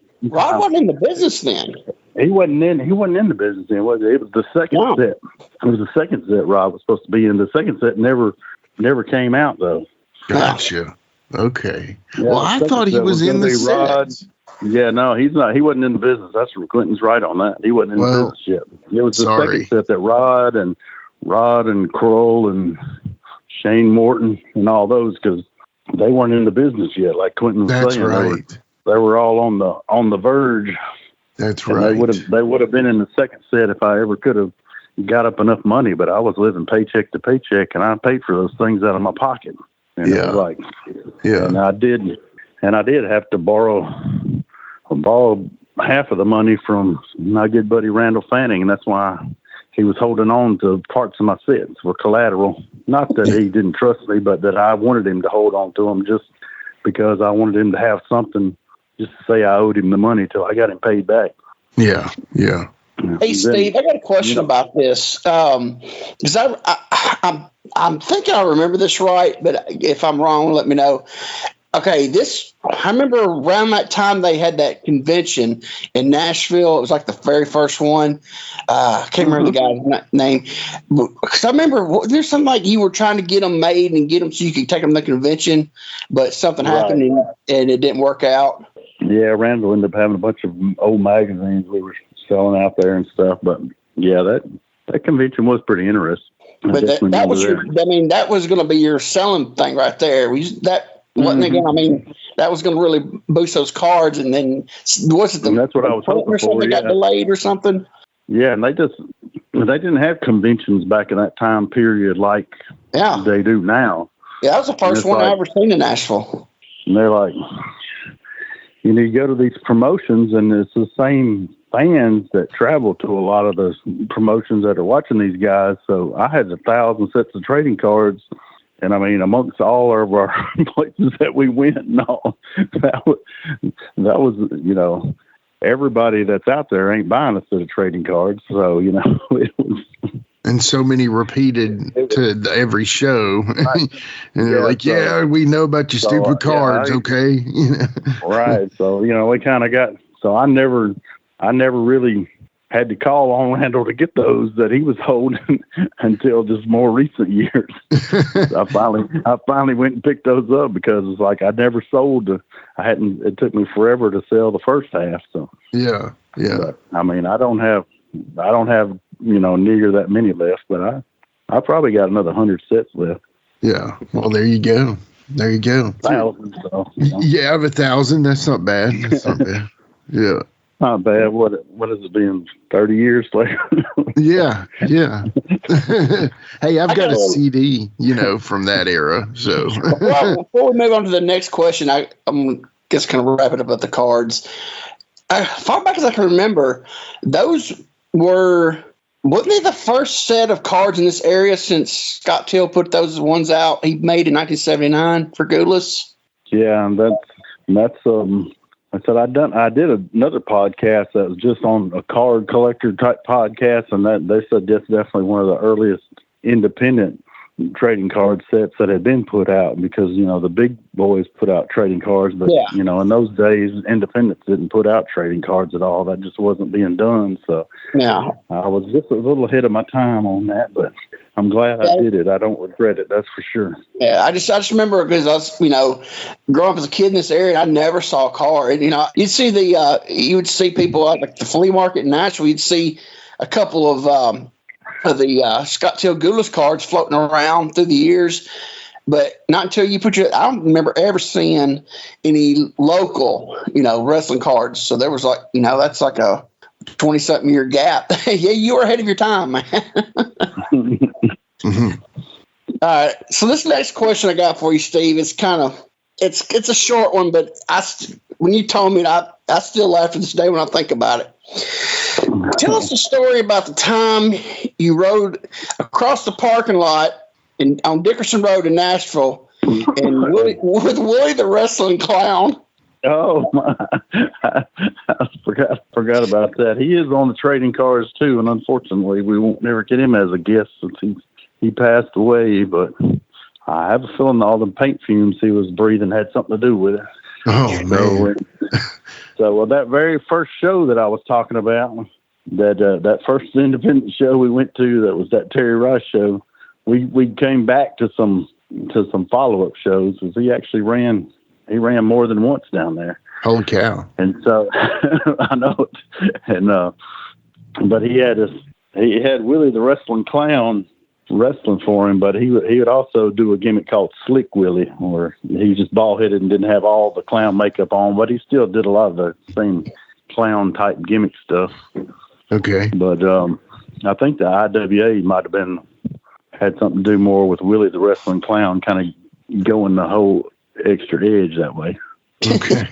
in the business then. He wasn't in the business then, was it? It was the second set. It was the second set Rod was supposed to be in. The second set never came out though. Gotcha. Okay. Yeah, well, I thought he was in the Rod. set. Yeah, no, he's not. He wasn't in the business. That's where Quinton's right on that. He wasn't in the business yet. It was the second set that Rod and Kroll and Shane Morton and all those, because they weren't in the business yet. Like Quinton was saying, right. They were all on the verge. That's and right. They would have been in the second set if I ever could have got up enough money. But I was living paycheck to paycheck, and I paid for those things out of my pocket. And it was and I did have to borrow half of the money from my good buddy Randall Fanning, and that's why he was holding on to parts of my sets for collateral. Not that he didn't trust me, but that I wanted him to hold on to them just because I wanted him to have something just to say I owed him the money till I got him paid back. Yeah. Hey, Steve, I got a question about this. Because I'm thinking I remember this right, but if I'm wrong, let me know. Okay, I remember around that time they had that convention in Nashville. It was like the very first one. I can't remember the guy's name. Because I remember there's something like you were trying to get them made and get them so you could take them to the convention, but something happened and it didn't work out. Yeah, Randall ended up having a bunch of old magazines we were selling out there and stuff. But yeah, that convention was pretty interesting. But that was going to be your selling thing right there. Wasn't it? I mean, that was going to really boost those cards, and then was it that's what I was hoping for. Got delayed or something. Yeah, and they didn't have conventions back in that time period like they do now. Yeah, that was the first one I ever seen in Nashville. And they're like, you go to these promotions, and it's the same fans that travel to a lot of the promotions that are watching these guys. So I had 1,000 sets of trading cards. And I mean, amongst all of our places that we went and all, that was, everybody that's out there ain't buying a set of trading cards. So, it was. And so many repeated to every show. Right. And they're like, we know about your stupid cards, okay? Right. So, we kind of got, so I never really had to call on Randall to get those that he was holding until just more recent years. I finally went and picked those up because it's like I never sold. It took me forever to sell the first half. So yeah. But, I mean, I don't have near that many left, but I probably got another 100 sets left. Yeah. Well, there you go. There you go. 1,000. So, Yeah, I have 1,000. That's not bad. That's not bad. Yeah. Not bad. What has it been? 30 years later? Yeah. Hey, I've got a CD, from that era. So well, before we move on to the next question, I'm just kind of wrapping up with the cards. Far back as I can remember, those wasn't they the first set of cards in this area since Scott Till put those ones out he made in 1979 for Goodless? Yeah, and that's I said I did another podcast that was just on a card collector type podcast, and that they said that's definitely one of the earliest independent trading card sets that had been put out, because the big boys put out trading cards, but in those days independents didn't put out trading cards at all. That just wasn't being done. So yeah, I was just a little ahead of my time on that, but I'm glad I did it. I don't regret it, that's for sure. Yeah, I just remember because I was growing up as a kid in this area, I never saw a card. You'd see you would see people like the flea market in Nashville. You'd see a couple of the Scott Till Goodless cards floating around through the years, but not until you I don't remember ever seeing any local, wrestling cards. So there was that's like a 20-something year gap. Yeah, you were ahead of your time, man. Mm-hmm. All right. So this next question I got for you, Steve, it's a short one, but when you told me, I still laugh to this day when I think about it. Tell us the story about the time you rode across the parking lot on Dickerson Road in Nashville and with Willie the Wrestling Clown. Oh my! I forgot about that. He is on the trading cards too, and unfortunately, we won't never get him as a guest since he passed away. But I have a feeling all the paint fumes he was breathing had something to do with it. Oh man! So that very first show that I was talking about, that first independent show we went to, that was that Terry Rice show. We came back to some follow up shows, because he actually ran more than once down there. Holy cow! And so I know it. And but he had Willie the Wrestling Clown wrestling for him, but he would also do a gimmick called Slick Willie, where he was just bald headed and didn't have all the clown makeup on, but he still did a lot of the same clown type gimmick stuff. Okay. But I think the IWA might have had something to do more with Willie the Wrestling Clown kind of going the whole extra edge that way. Okay.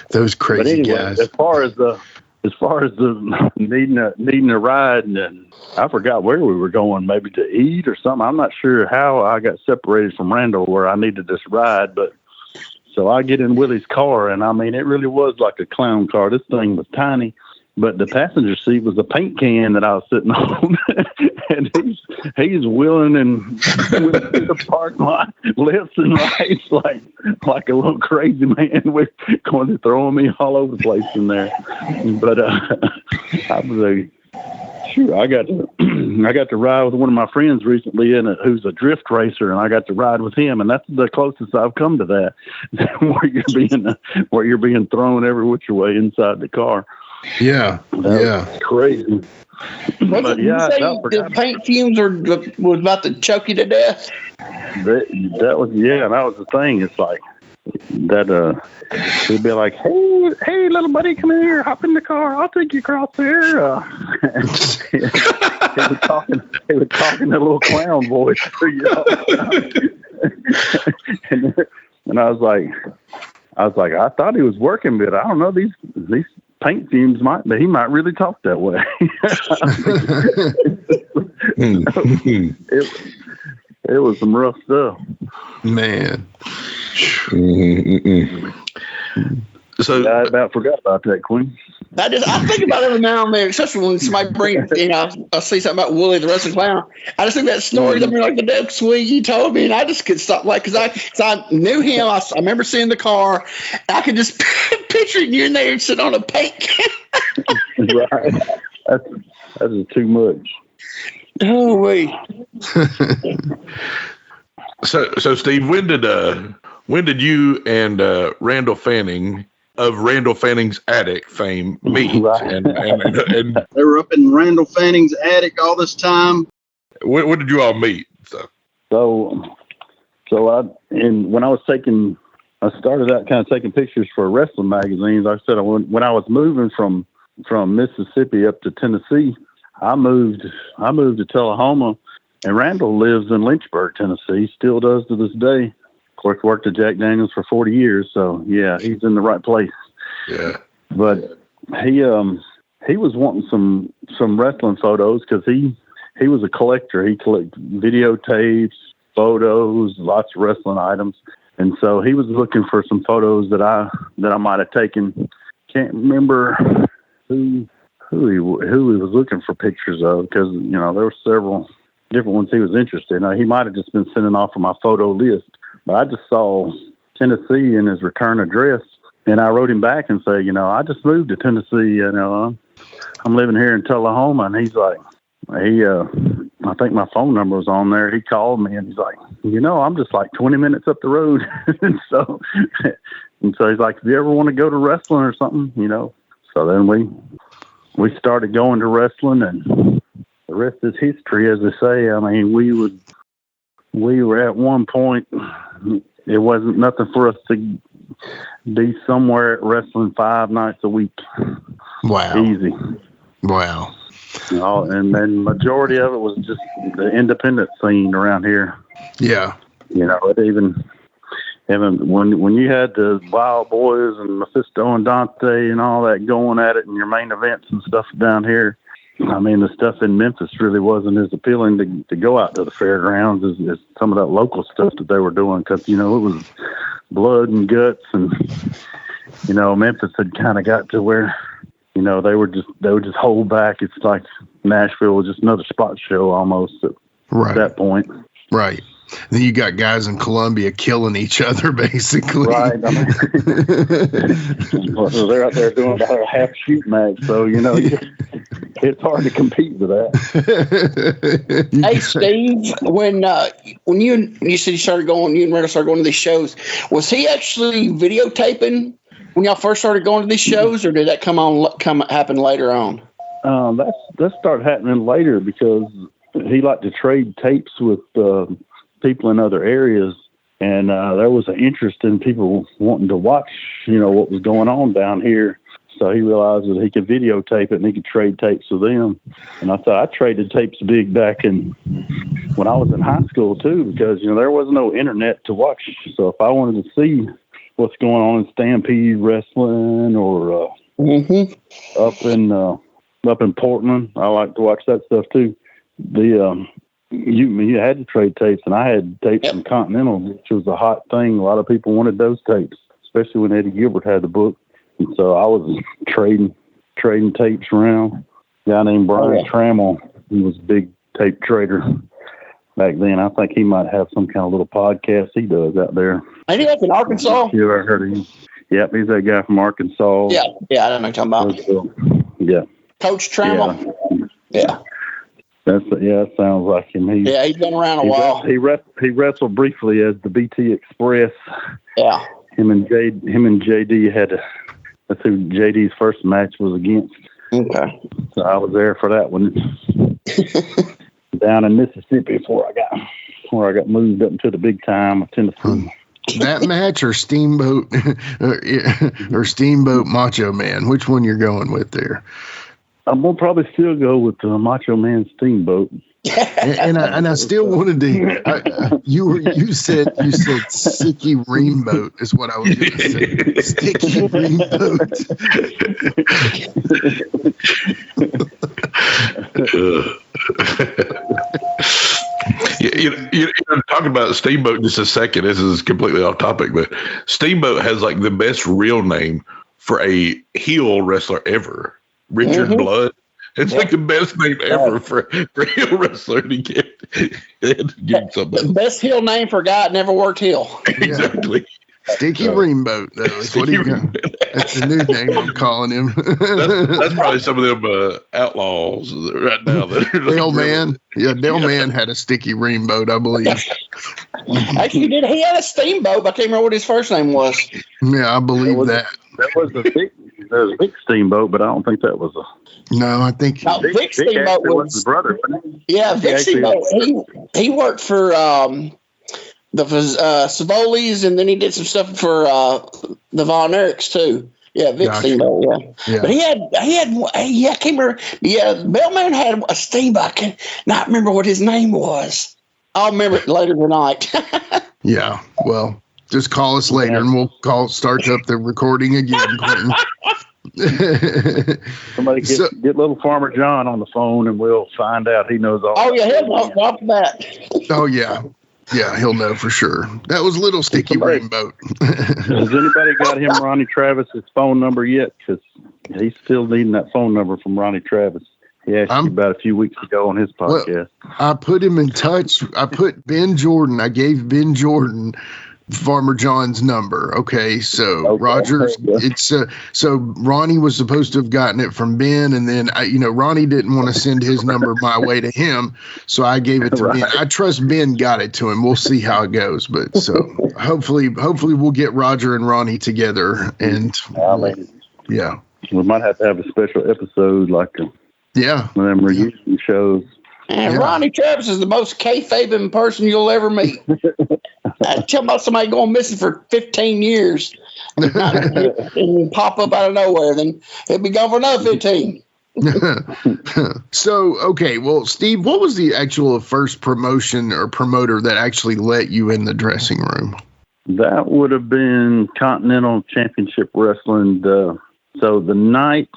Those crazy guys. As far as the needing a ride, and I forgot where we were going, maybe to eat or something. I'm not sure how I got separated from Randall where I needed this ride, but so I get in Willie's car, and I mean, it really was like a clown car. This thing was tiny, but the passenger seat was a paint can that I was sitting on, and he's wheeling and with the parking lot left and right, like a little crazy man, with going to throwing me all over the place in there. But I got to ride with one of my friends recently who's a drift racer, and I got to ride with him, and that's the closest I've come to that, where you're being thrown every which way inside the car. Yeah, crazy. But you say the paint fumes was about to choke you to death? That was the thing. It's like that. He'd be like, "Hey, little buddy, come here, hop in the car. I'll take you across there." He was talking a little clown voice to you. And I was like, I thought he was working, but I don't know, these paint fumes he might really talk that way. It was some rough stuff, man. So I about forgot about that, Quinn. I think about it every now and then, especially when somebody brings, I see something about Willie the Wrestling Clown. I just think that story, like the Deb Swing you told me, and I just could stop, because I knew him. I remember seeing the car. I could just picture you in there sitting on a paint can. Right. That's too much. Oh wait. So Steve, when did you and Randall Fanning of Randall Fanning's attic fame meet. Right. And They were up in Randall Fanning's attic all this time. when did you all meet? So when I started out kind of taking pictures for wrestling magazines. Like I said, when I was moving from Mississippi up to Tennessee, I moved to Tullahoma, and Randall lives in Lynchburg, Tennessee. Still does to this day. Of course, worked at Jack Daniels for 40 years, so yeah, he's in the right place. Yeah. But he was wanting some wrestling photos because he was a collector. He collected videotapes, photos, lots of wrestling items. And so he was looking for some photos that I might have taken. Can't remember who he was looking for pictures of, because there were several different ones he was interested in. He might have just been sending off of my photo list, but I just saw Tennessee in his return address, and I wrote him back and say, I just moved to Tennessee. I'm living here in Tullahoma, and he's like, I think my phone number was on there. He called me and he's like, I'm just like 20 minutes up the road. and so he's like, if you ever want to go to wrestling or something, So then we started going to wrestling, and the rest is history, as they say. I mean, we were at one point, it wasn't nothing for us to be somewhere at wrestling 5 nights a week. Wow. Easy. Wow. And then majority of it was just the independent scene around here. Yeah. It even when you had the Wild Boys and Mephisto and Dante and all that going at it, and your main events and stuff down here, I mean, the stuff in Memphis really wasn't as appealing to go out to the fairgrounds as some of that local stuff that they were doing, because it was blood and guts, and Memphis had kind of got to where they would just hold back. It's like Nashville was just another spot show almost at that point. Right. Then you got guys in Columbia killing each other, basically. Right. I mean, they're out there doing about a half shoot match, so it's hard to compete with that. Hey, Steve, when you said you and Randall started going to these shows, was he actually videotaping when y'all first started going to these shows, or did that happen later on? That started happening later, because he liked to trade tapes with people in other areas, and there was an interest in people wanting to watch, what was going on down here. So he realized that he could videotape it and he could trade tapes with them. And I thought I traded tapes big back when I was in high school too, because there was no internet to watch. So if I wanted to see what's going on in Stampede Wrestling or up in Portland, I like to watch that stuff too. You had to trade tapes, and I had tapes from Continental, which was a hot thing. A lot of people wanted those tapes, especially when Eddie Gilbert had the book. And so I was trading tapes around. A guy named Brian Trammell, he was a big tape trader back then. I think he might have some kind of little podcast he does out there. Ain't he up in Arkansas? You ever heard of him? Yep, he's that guy from Arkansas. Yeah, I don't know what you're talking about. Yeah. Coach Trammell? Yeah. That sounds like him. He's been around a while. He wrestled briefly as the BT Express. Yeah. Him and JD that's who JD's first match was against. Okay. So I was there for that one. Down in Mississippi before I got moved up into the big time of Tennessee. That match or Steamboat or Steamboat Macho Man? Which one you're going with there? I'm gonna probably still go with the Macho Man Steamboat. and I still wanted to. You said Sticky Reamboat is what I was going to say. Sticky Reamboat. Talking about Steamboat in just a second. This is completely off topic, but Steamboat has like the best real name for a heel wrestler ever. Richard Blood. It's like the best name ever for a heel wrestler to get. They had to give him something. The best heel name for a guy that never worked heel. Exactly. Sticky Reamboat, though. Is what that's the new name I'm calling him. That's probably some of them outlaws right now. Dale Man. Yeah, Dale Man had a Sticky Reamboat, I believe. Actually, he had a steamboat, but I can't remember what his first name was. Yeah, I believe that. There was a big steamboat, but I don't think that was a. No, I think Vic Steamboat was his brother. Wasn't he? Yeah, Vic Steamboat. He worked for the Savolis, and then he did some stuff for the Von Erichs too. Yeah, Vic Steamboat. Yeah, but he had. I can't remember. Yeah, Bellman had a steamboat. I cannot remember what his name was. I'll remember it later tonight. Yeah, well, just call us later, and we'll start up the recording again, Quinton. Somebody get little Farmer John on the phone, and we'll find out. He knows all. Oh yeah, he'll know about that. Oh yeah, he'll know for sure. That was Little Sticky Rainbow. Has anybody got him Ronnie Travis's phone number yet? Because he's still needing that phone number from Ronnie Travis. He asked you about a few weeks ago on his podcast. Well, I put him in touch. I put Ben Jordan. I gave Ben Jordan Farmer John's number. Okay, so Rogers, it's so Ronnie was supposed to have gotten it from Ben, and then Ronnie didn't want to send his number my way to him, so I gave it to Ben. I trust Ben got it to him. We'll see how it goes, but so hopefully we'll get Roger and Ronnie together, and yeah, we might have to have a special episode like one of them reunion shows. And Ronnie Travis is the most kayfabe person you'll ever meet. Tell about somebody going missing for 15 years and pop up out of nowhere, then he'll be gone for another 15. So, okay, well, Steve, what was the actual first promotion or promoter that actually let you in the dressing room? That would have been Continental Championship Wrestling. So the night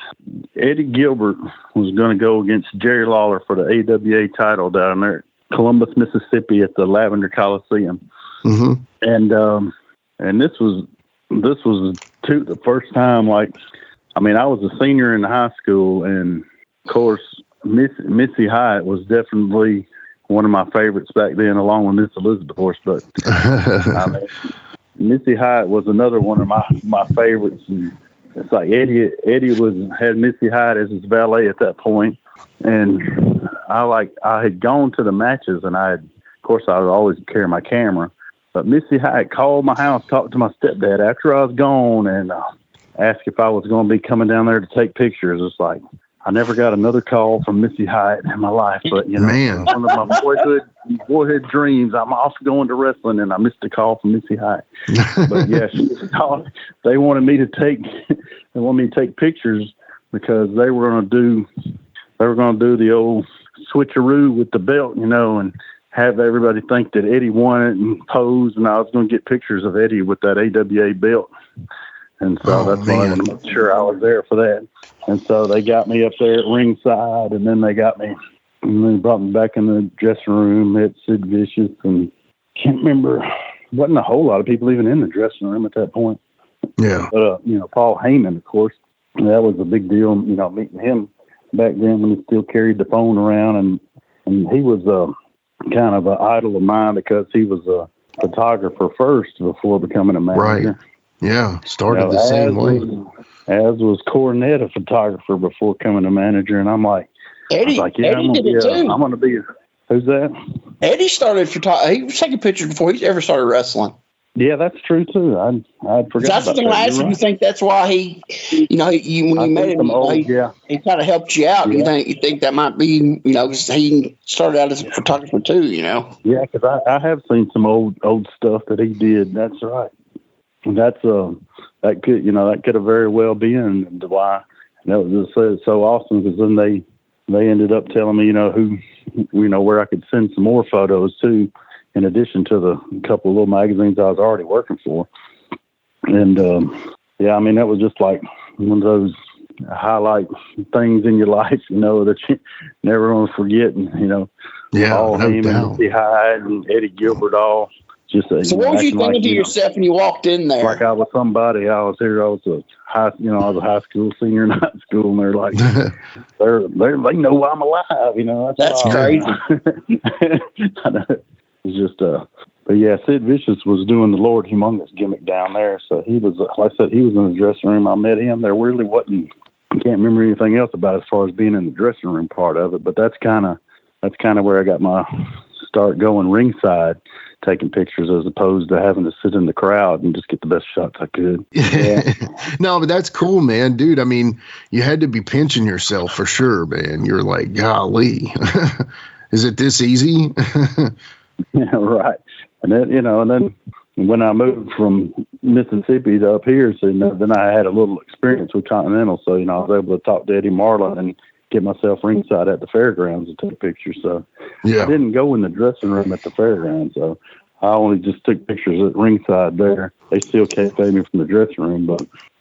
Eddie Gilbert was going to go against Jerry Lawler for the AWA title down there at Columbus, Mississippi at the Lavender Coliseum. Mm-hmm. And this was the first time, I was a senior in high school, and of course Missy Hyatt was definitely one of my favorites back then, along with Miss Elizabeth, of course. But Missy Hyatt was another one of my favorites. And it's like Eddie had Missy Hyatt as his valet at that point, and I had gone to the matches, and of course I would always carry my camera, but Missy Hyatt called my house, talked to my stepdad after I was gone, and asked if I was going to be coming down there to take pictures. It's like I never got another call from Missy Hyatt in my life, but Man. One of my boyhood dreams. I'm off going to wrestling, and I missed a call from Missy Hyatt. But yeah, she was calling. They wanted me to take pictures because they were going to do the old switcheroo with the belt, and have everybody think that Eddie won it and pose, and I was going to get pictures of Eddie with that AWA belt. And so that's why I wanted to make sure I was there for that. And so they got me up there at ringside, and then they brought me back in the dressing room, met Sid Vicious, and can't remember, wasn't a whole lot of people even in the dressing room at that point. Yeah. But, Paul Heyman, of course, that was a big deal, meeting him back then when he still carried the phone around, and he was kind of an idol of mine because he was a photographer first before becoming a manager. Right. Yeah, started the same way. As was Cornette, a photographer before becoming a manager, and I'm like, Eddie did it too. I'm going to be. Who's that? Eddie started photography. He was taking pictures before he ever started wrestling. Yeah, that's true too. I forgot. That's the thing I asked him. You think that's why he, when you met him, he kind of helped you out. Yeah. You think that might be, because he started out as a photographer too. Yeah, because I have seen some old stuff that he did. That's right. That could have very well been why. That was just so awesome, because then they ended up telling me where I could send some more photos too, in addition to the couple of little magazines I was already working for. And that was just like one of those highlight things in your life, that you never want to forget. And all him and Missy Hyatt and Eddie Gilbert all. So what was you thinking to yourself when you walked in there? Like I was somebody. I was a high school senior in high school, and they're like, they know I'm alive. That's crazy. It's just But yeah, Sid Vicious was doing the Lord Humongous gimmick down there. So he was, like I said, he was in the dressing room. I met him. There really wasn't, I can't remember anything else about it as far as being in the dressing room part of it. But that's kind of where I got my start going ringside, taking pictures as opposed to having to sit in the crowd and just get the best shots I could. Yeah. No, but that's cool, man. Dude, I mean, you had to be pinching yourself for sure, man. You're like, golly, is it this easy? Yeah, right. And then, and then when I moved from Mississippi to up here, so then I had a little experience with Continental. So, I was able to talk to Eddie Marlin and get myself ringside at the fairgrounds to take pictures. So I didn't go in the dressing room at the fairgrounds. So I only just took pictures at ringside there. They still can't pay me from the dressing room, but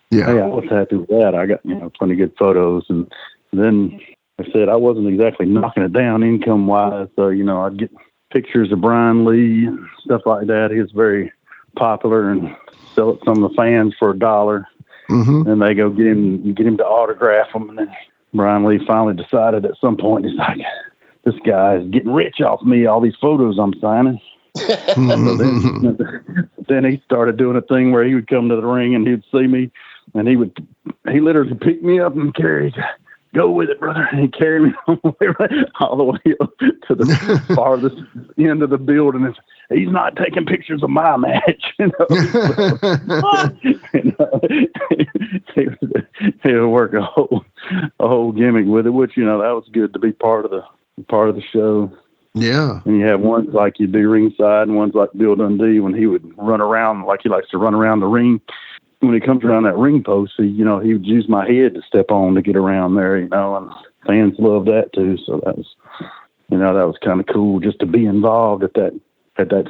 hey, I was happy with that. I got, plenty of good photos. And then I said I wasn't exactly knocking it down income wise. So, I'd get pictures of Brian Lee and stuff like that. He was very popular and sell it to some of the fans for $1. Mm-hmm. And they go get him to autograph them. And then Brian Lee finally decided at some point, he's like, this guy is getting rich off me, all these photos I'm signing. So then he started doing a thing where he would come to the ring and he'd see me and he literally picked me up and carried, go with it, brother. And he carried me all the way up to the farthest end of the building. And he's not taking pictures of my match. He would work a whole gimmick with it, which, that was good to be part of the show. Yeah. And you have ones like you do ringside and ones like Bill Dundee when he would run around, like he likes to run around the ring. When he comes around that ring post, he would use my head to step on to get around there, and fans loved that too. So that was, that was kind of cool just to be involved at that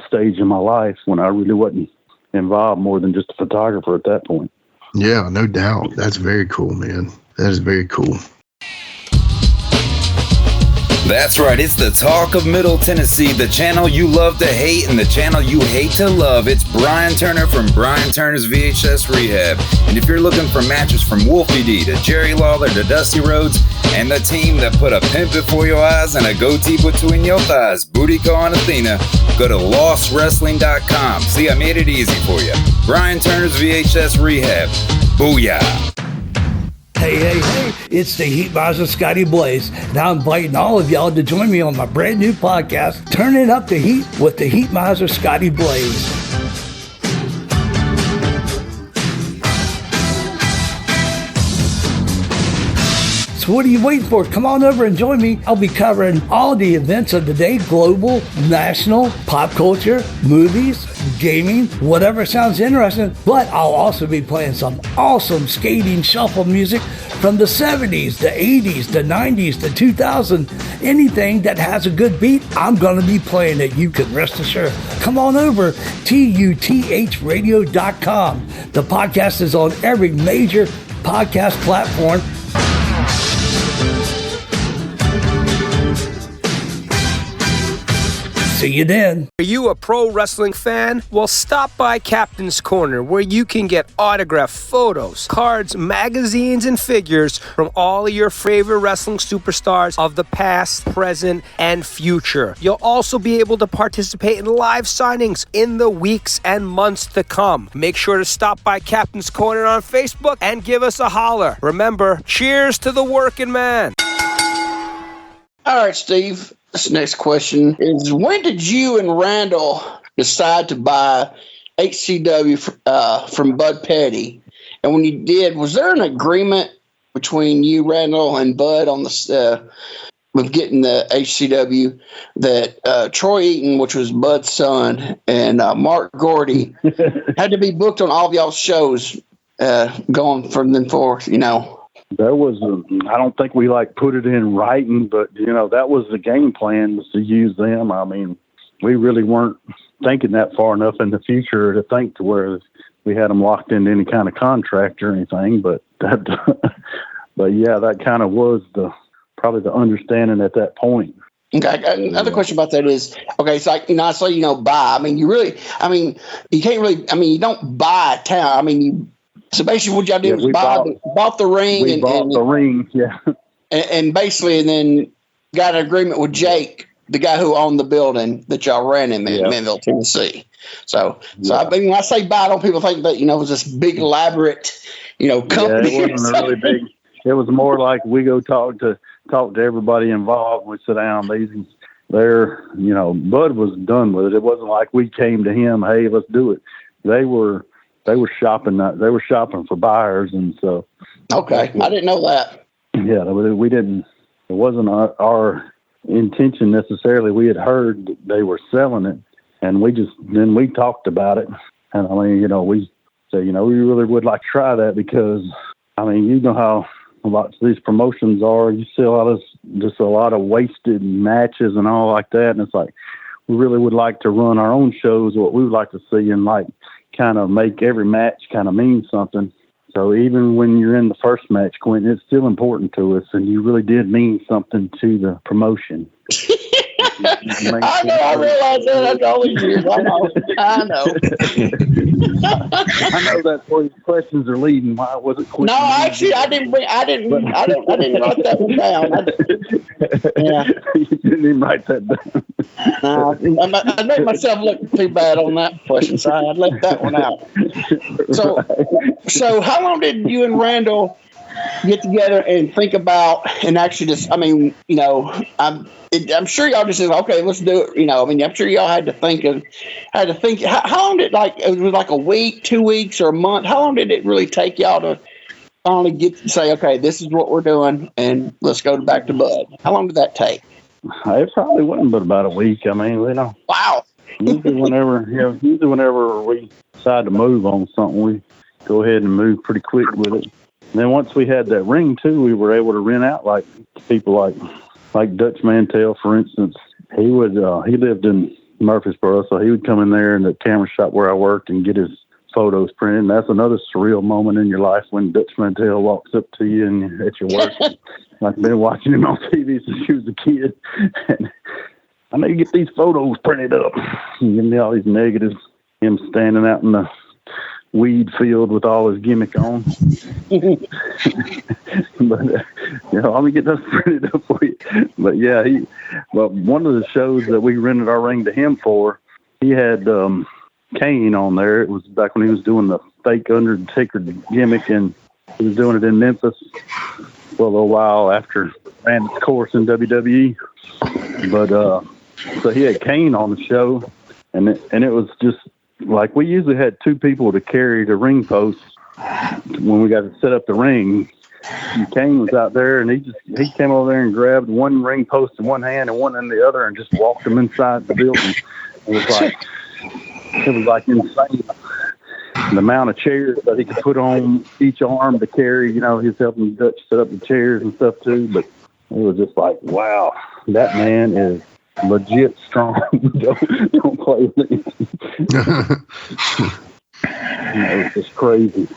stage in my life when I really wasn't involved more than just a photographer at that point. Yeah, no doubt. That's very cool, man. That is very cool. That's right, it's the talk of Middle Tennessee, the channel you love to hate and the channel you hate to love. It's Brian Turner from Brian Turner's VHS Rehab. And if you're looking for matches from Wolfie D to Jerry Lawler to Dusty Rhodes and the team that put a pimp before your eyes and a goatee between your thighs, Booty Call and Athena, go to lostwrestling.com. See, I made it easy for you. Brian Turner's VHS Rehab. Booyah. Hey, it's the Heat Miser Scotty Blaze. Now I'm inviting all of y'all to join me on my brand new podcast, Turning Up the Heat with the Heat Miser Scotty Blaze. So what are you waiting for? Come on over and join me. I'll be covering all the events of the day, global, national, pop culture, movies, gaming, whatever sounds interesting. But I'll also be playing some awesome skating shuffle music from the 70s, the 80s, the 90s, the 2000s. Anything that has a good beat, I'm going to be playing it. You can rest assured. Come on over, tuthradio.com. The podcast is on every major podcast platform. See you then. Are you a pro wrestling fan? Well, stop by Captain's Corner, where you can get autographed photos, cards, magazines, and figures from all of your favorite wrestling superstars of the past, present, and future. You'll also be able to participate in live signings in the weeks and months to come. Make sure to stop by Captain's Corner on Facebook and give us a holler. Remember, cheers to the working man. All right, Steve. This next question is, when did you and Randall decide to buy HCW from Bud Petty? And when you did, was there an agreement between you, Randall, and Bud on the with getting the HCW that Troy Eaton, which was Bud's son, and Mark Gordy had to be booked on all of y'all's shows going from then forth, There was I don't think we put it in writing, but that was the game plan, was to use them. I mean, we really weren't thinking that far enough in the future to think to where we had them locked into any kind of contract or anything. But yeah, that kind of was probably the understanding at that point. Okay. Another question about that is, okay, so I saw buy. I mean, you can't really. I mean, you don't buy a town. I mean, so basically, what y'all did was bought the ring. We bought the ring, yeah. And basically, and then got an agreement with Jake the guy who owned the building that y'all ran in Manville, Tennessee. So I mean, when I say battle, people think that, it was this big elaborate, company. Yeah, it wasn't a really big. It was more like we go talk to everybody involved. We sit down. Bud was done with it. It wasn't like we came to him, hey, let's do it. They were shopping. They were shopping for buyers, and so. Okay, I didn't know that. Yeah, we didn't. It wasn't our intention necessarily. We had heard that they were selling it, and we talked about it. And I mean, we said, we really would like to try that because, I mean, you know how lots of these promotions are. You see a lot of wasted matches and all like that, and it's like we really would like to run our own shows. What we would like to see and like kind of make every match kind of mean something. So even when you're in the first match, Quinton, it's still important to us, and you really did mean something to the promotion. I know. I realize that after all these years. I know. I know that's where your questions are leading. Why was it Quinton? No, actually, I didn't write that one down. Yeah, you didn't even write that down. I made myself look too bad on that question, so I left that one out. So how long did you and Randall get together and think about and actually just? I mean, I'm sure y'all just said, okay, let's do it. I'm sure y'all had to think. How long did it was like a week, 2 weeks, or a month? How long did it really take y'all to finally get to say, okay, this is what we're doing, and let's go back to Bud? How long did that take? It probably wasn't but about a week. I mean, Wow. usually whenever we decide to move on something, we go ahead and move pretty quick with it. And then once we had that ring too, we were able to rent out like people like Dutch Mantell, for instance. He lived in Murfreesboro, so he would come in there in the camera shop where I worked and get his photos printed. And that's another surreal moment in your life when Dutch Mantell walks up to you and at your work. I've been watching him on TV since he was a kid. And I need to get these photos printed up. And give me all these negatives. Him standing out in the weed field with all his gimmick on. But let me get those printed up for you. But yeah, one of the shows that we rented our ring to him for, he had Kane on there. It was back when he was doing the fake Undertaker gimmick, and he was doing it in Memphis for a little while after ran his course in WWE. But so he had Kane on the show, and it was just like we usually had two people to carry the ring posts when we got to set up the ring. And Kane was out there, and he came over there and grabbed one ring post in one hand and one in the other, and just walked them inside the building. It was like insane. The amount of chairs that he could put on each arm to carry. He was helping Dutch set up the chairs and stuff too. But it was just like, wow, that man is legit strong. don't play with him. It's just crazy.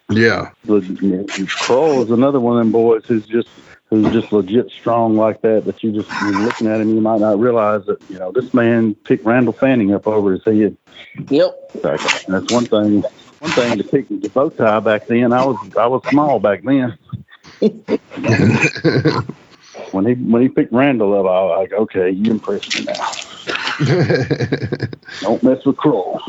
Yeah. Kroll is another one of them boys who's just legit strong like that you're looking at him, you might not realize that, this man picked Randall Fanning up over his head. Yep. That's one thing to pick the bow tie back then. I was small back then. When he picked Randall up, I was like, okay, you impressed me now. Don't mess with Kroll.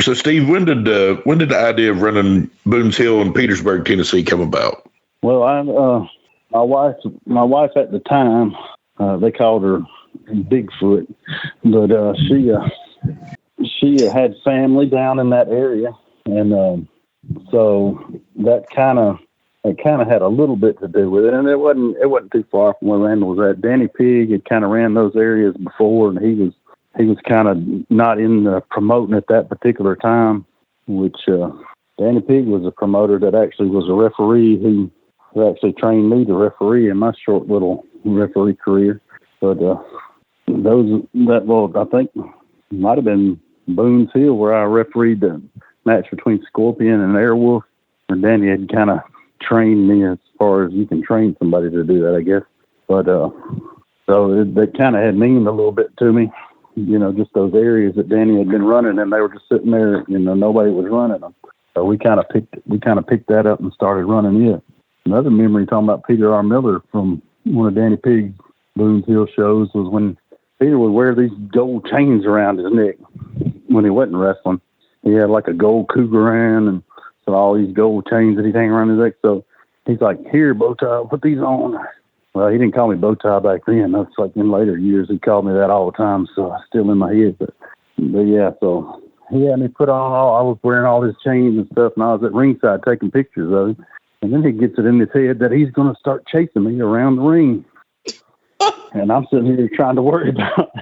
So, Steve, when did the idea of running Boone's Hill in Petersburg, Tennessee, come about? Well, my wife at the time, they called her Bigfoot, but she had family down in that area, and so that kind of had a little bit to do with it, and it wasn't too far from where Randall was at. Danny Pigg had kind of ran those areas before, and he was kind of not in the promoting at that particular time, which Danny Pigg was a promoter that actually was a referee who actually trained me to referee in my short little referee career. But I think might have been Boone's Hill where I refereed the match between Scorpion and Airwolf, where Danny had kind of trained me as far as you can train somebody to do that, I guess. But so that kind of had meaned a little bit to me, just those areas that Danny had been running, and they were just sitting there, nobody was running them. So we kind of picked that up and started running it. Another memory talking about Peter R. Miller from one of Danny Pigg's Boone's Hill shows was when Peter would wear these gold chains around his neck when he wasn't wrestling. He had like a gold Cougaran and so all these gold chains that he'd hang around his neck. So he's like, "Here, Bowtie, put these on." Well, he didn't call me Bowtie back then. That's like in later years he called me that all the time. So it's still in my head. But yeah, so he had me put on I was wearing all his chains and stuff, and I was at ringside taking pictures of him. And then he gets it in his head that he's going to start chasing me around the ring. And I'm sitting here trying to worry about,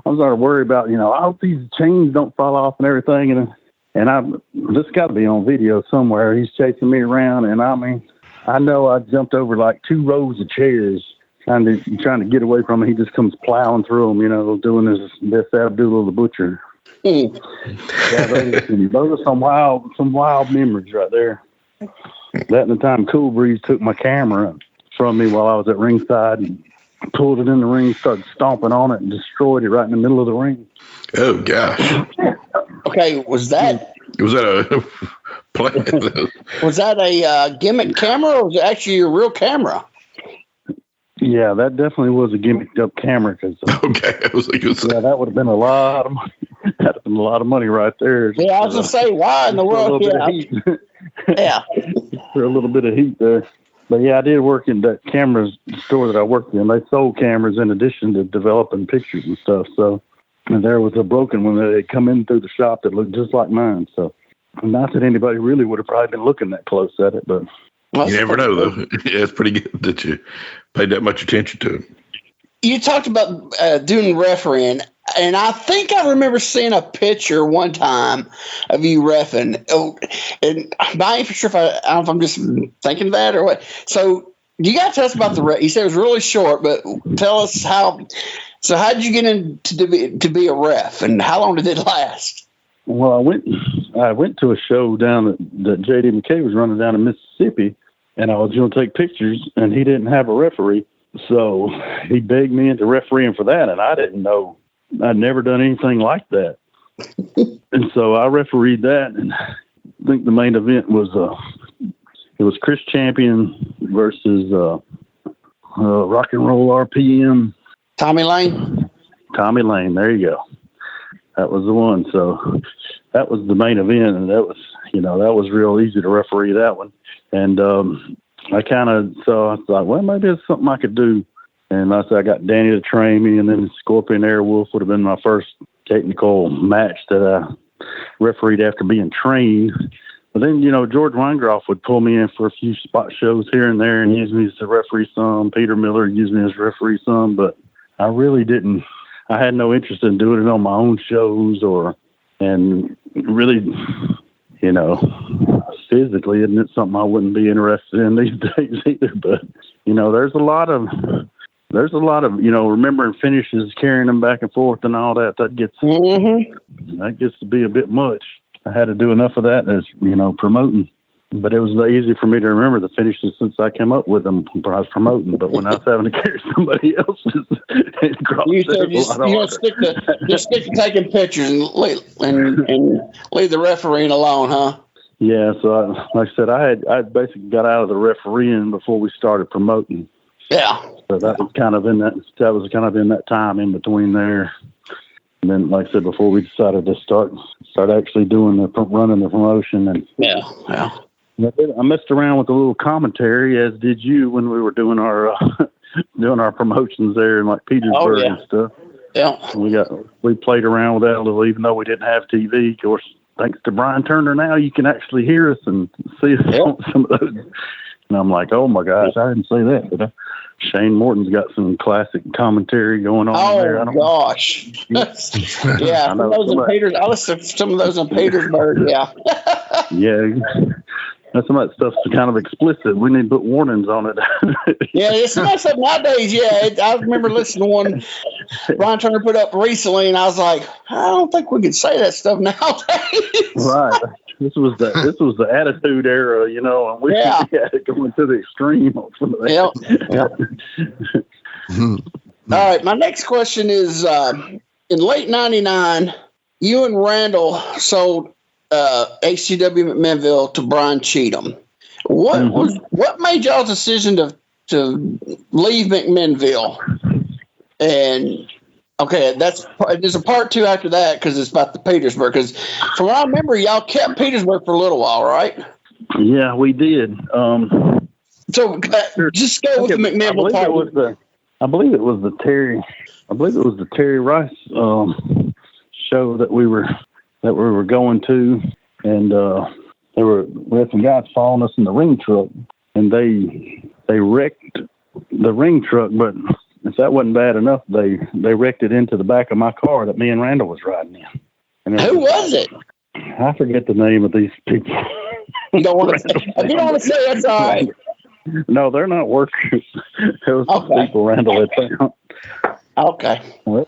I'm starting to worry about, I hope these chains don't fall off and everything. And this got to be on video somewhere. He's chasing me around. And I mean, I know I jumped over like 2 rows of chairs trying to get away from him. He just comes plowing through them, doing his best Abdullah the Butcher. Yeah, those are some wild memories right there. That and the time Cool Breeze took my camera from me while I was at ringside and pulled it in the ring, started stomping on it, and destroyed it right in the middle of the ring. Oh gosh! Okay, was that a was that a gimmick camera, or was it actually a real camera? Yeah, that definitely was a gimmicked up camera. Okay, I was like, yeah, that would have been a lot of money. That'd have been a lot of money right there. Yeah, I was gonna say, why in the world? Yeah, for a little bit of heat there. But yeah, I did work in that camera store that I worked in. They sold cameras in addition to developing pictures and stuff. So, and there was a broken one that had come in through the shop that looked just like mine. So, not that anybody really would have probably been looking that close at it, but you never know, though. Yeah, it's pretty good that you paid that much attention to it. You talked about doing refereeing, and I think I remember seeing a picture one time of you reffing. Oh, and I ain't for sure if I don't know if I'm just thinking that or what. So you got to tell us about the ref. You said it was really short, but tell us how. So how did you get into to be a ref, and how long did it last? Well, I went to a show down that J.D. McKay was running down in Mississippi, and I was going to take pictures, and he didn't have a referee. So he begged me into refereeing for that, and I didn't know. I'd never done anything like that. And so I refereed that, and I think the main event was it was Chris Champion versus Rock and Roll RPM. Tommy Lane? Tommy Lane, there you go. That was the one. So that was the main event, and that was real easy to referee that one. And I was like, well, maybe it's something I could do. And I got Danny to train me, and then Scorpion Airwolf would have been my first technical match that I refereed after being trained. But then, George Weingroff would pull me in for a few spot shows here and there and use me as a referee some. Peter Miller used me as referee some, but I really didn't. I had no interest in doing it on my own shows and really, physically, isn't it something I wouldn't be interested in these days either? But, there's a lot of, remembering finishes, carrying them back and forth and all that. That gets to be a bit much. I had to do enough of that as, promoting. But it was easy for me to remember the finishes since I came up with them when I was promoting. But when I was having to carry somebody else's, just stick to taking pictures and leave the refereeing alone, huh? Yeah. So like I said, I basically got out of the refereeing before we started promoting. Yeah. So that was kind of in that time in between there. And then, like I said, before we decided to start actually running the promotion. And yeah. I messed around with a little commentary, as did you, when we were doing our promotions there in like Petersburg and stuff. Yeah. We played around with that a little, even though we didn't have TV. Of course, thanks to Brian Turner, now you can actually hear us and see us on some of those. And I'm like, oh my gosh, I didn't say that, but Shane Morton's got some classic commentary going on there. Oh gosh. Yeah, some of those in Peters. I listened to some of those in Petersburg. Yeah. Yeah. Some of that stuff's kind of explicit. We need to put warnings on it. Yeah, it's not something nowadays. Yeah, I remember listening to one Brian Turner put up recently, and I was like, I don't think we could say that stuff nowadays. Right. This was the attitude era, and we had it going to the extreme on some of that. All right, my next question is: in late '99, you and Randall sold HCW McMinnville to Brian Cheatham. What made y'all's decision to leave McMinnville? And okay, there's a part 2 after that because it's about the Petersburg. Because from what I remember, y'all kept Petersburg for a little while, right? Yeah, we did. So just go with the McMinnville part. I believe it was the Terry Rice show that we were going to, and we had some guys following us in the ring truck, and they wrecked the ring truck. But if that wasn't bad enough, they wrecked it into the back of my car that me and Randall was riding in. And who was it? I forget the name of these people. You don't want to say. If you don't want to say, that's all right. No, they're not workers. It was the people Randall had found. Okay. Well,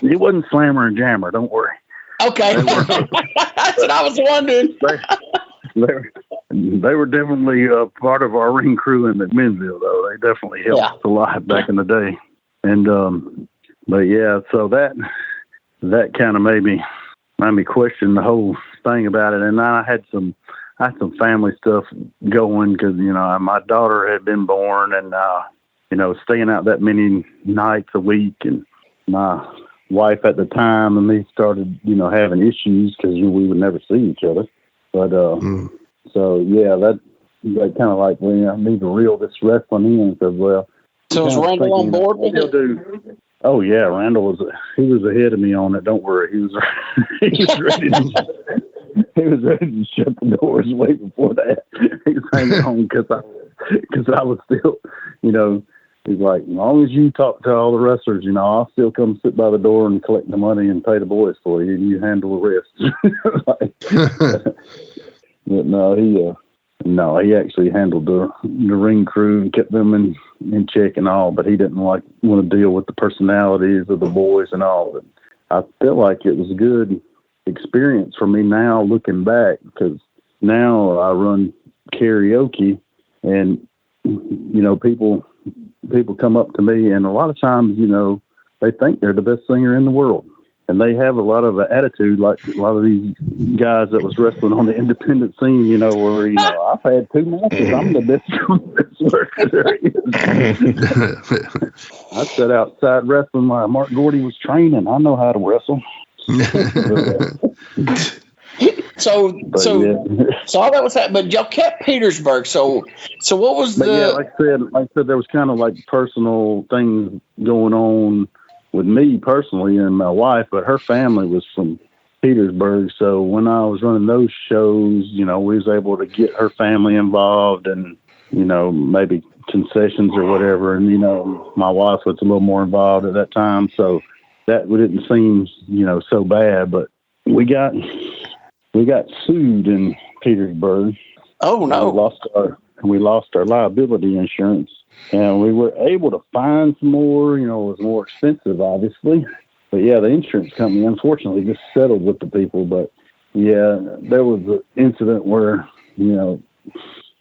it wasn't Slammer and Jammer. Don't worry. Okay. That's what I was wondering. They were definitely part of our ring crew in McMinnville, though. They definitely helped us a lot back in the day. And but yeah, so that kind of made me question the whole thing about it. And I had some family stuff going because my daughter had been born, and staying out that many nights a week, and my wife at the time and me started having issues because we would never see each other. But so yeah, that kind of like I need to reel this wrestling in because So was Randall on board with it? Oh yeah, Randall was ahead of me on it. Don't worry, he was ready to. He was ready to shut the doors way before that. He was hanging on because I was still, he's like, as long as you talk to all the wrestlers, I'll still come sit by the door and collect the money and pay the boys for you, and you handle the rest. But no, he actually handled the ring crew and kept them in check and all, but he didn't want to deal with the personalities of the boys and all. But I feel like it was a good experience for me now looking back, because now I run karaoke, and people come up to me, and a lot of times they think they're the best singer in the world, and they have a lot of attitude like a lot of these guys that was wrestling on the independent scene, where I've had 2 matches, I'm the best worker there is. I sat outside wrestling while Mark Gordy was training. I know how to wrestle. So all that was that, but y'all kept Petersburg. So what was like I said, there was kind of like personal things going on with me personally and my wife, but her family was from Petersburg. So when I was running those shows, we was able to get her family involved, and maybe concessions or whatever. And my wife was a little more involved at that time, so that didn't seem so bad. But we got sued in Petersburg. Oh no! We lost our liability insurance, and we were able to find some more. It was more expensive, obviously, but yeah, the insurance company unfortunately just settled with the people. But yeah, there was an incident where it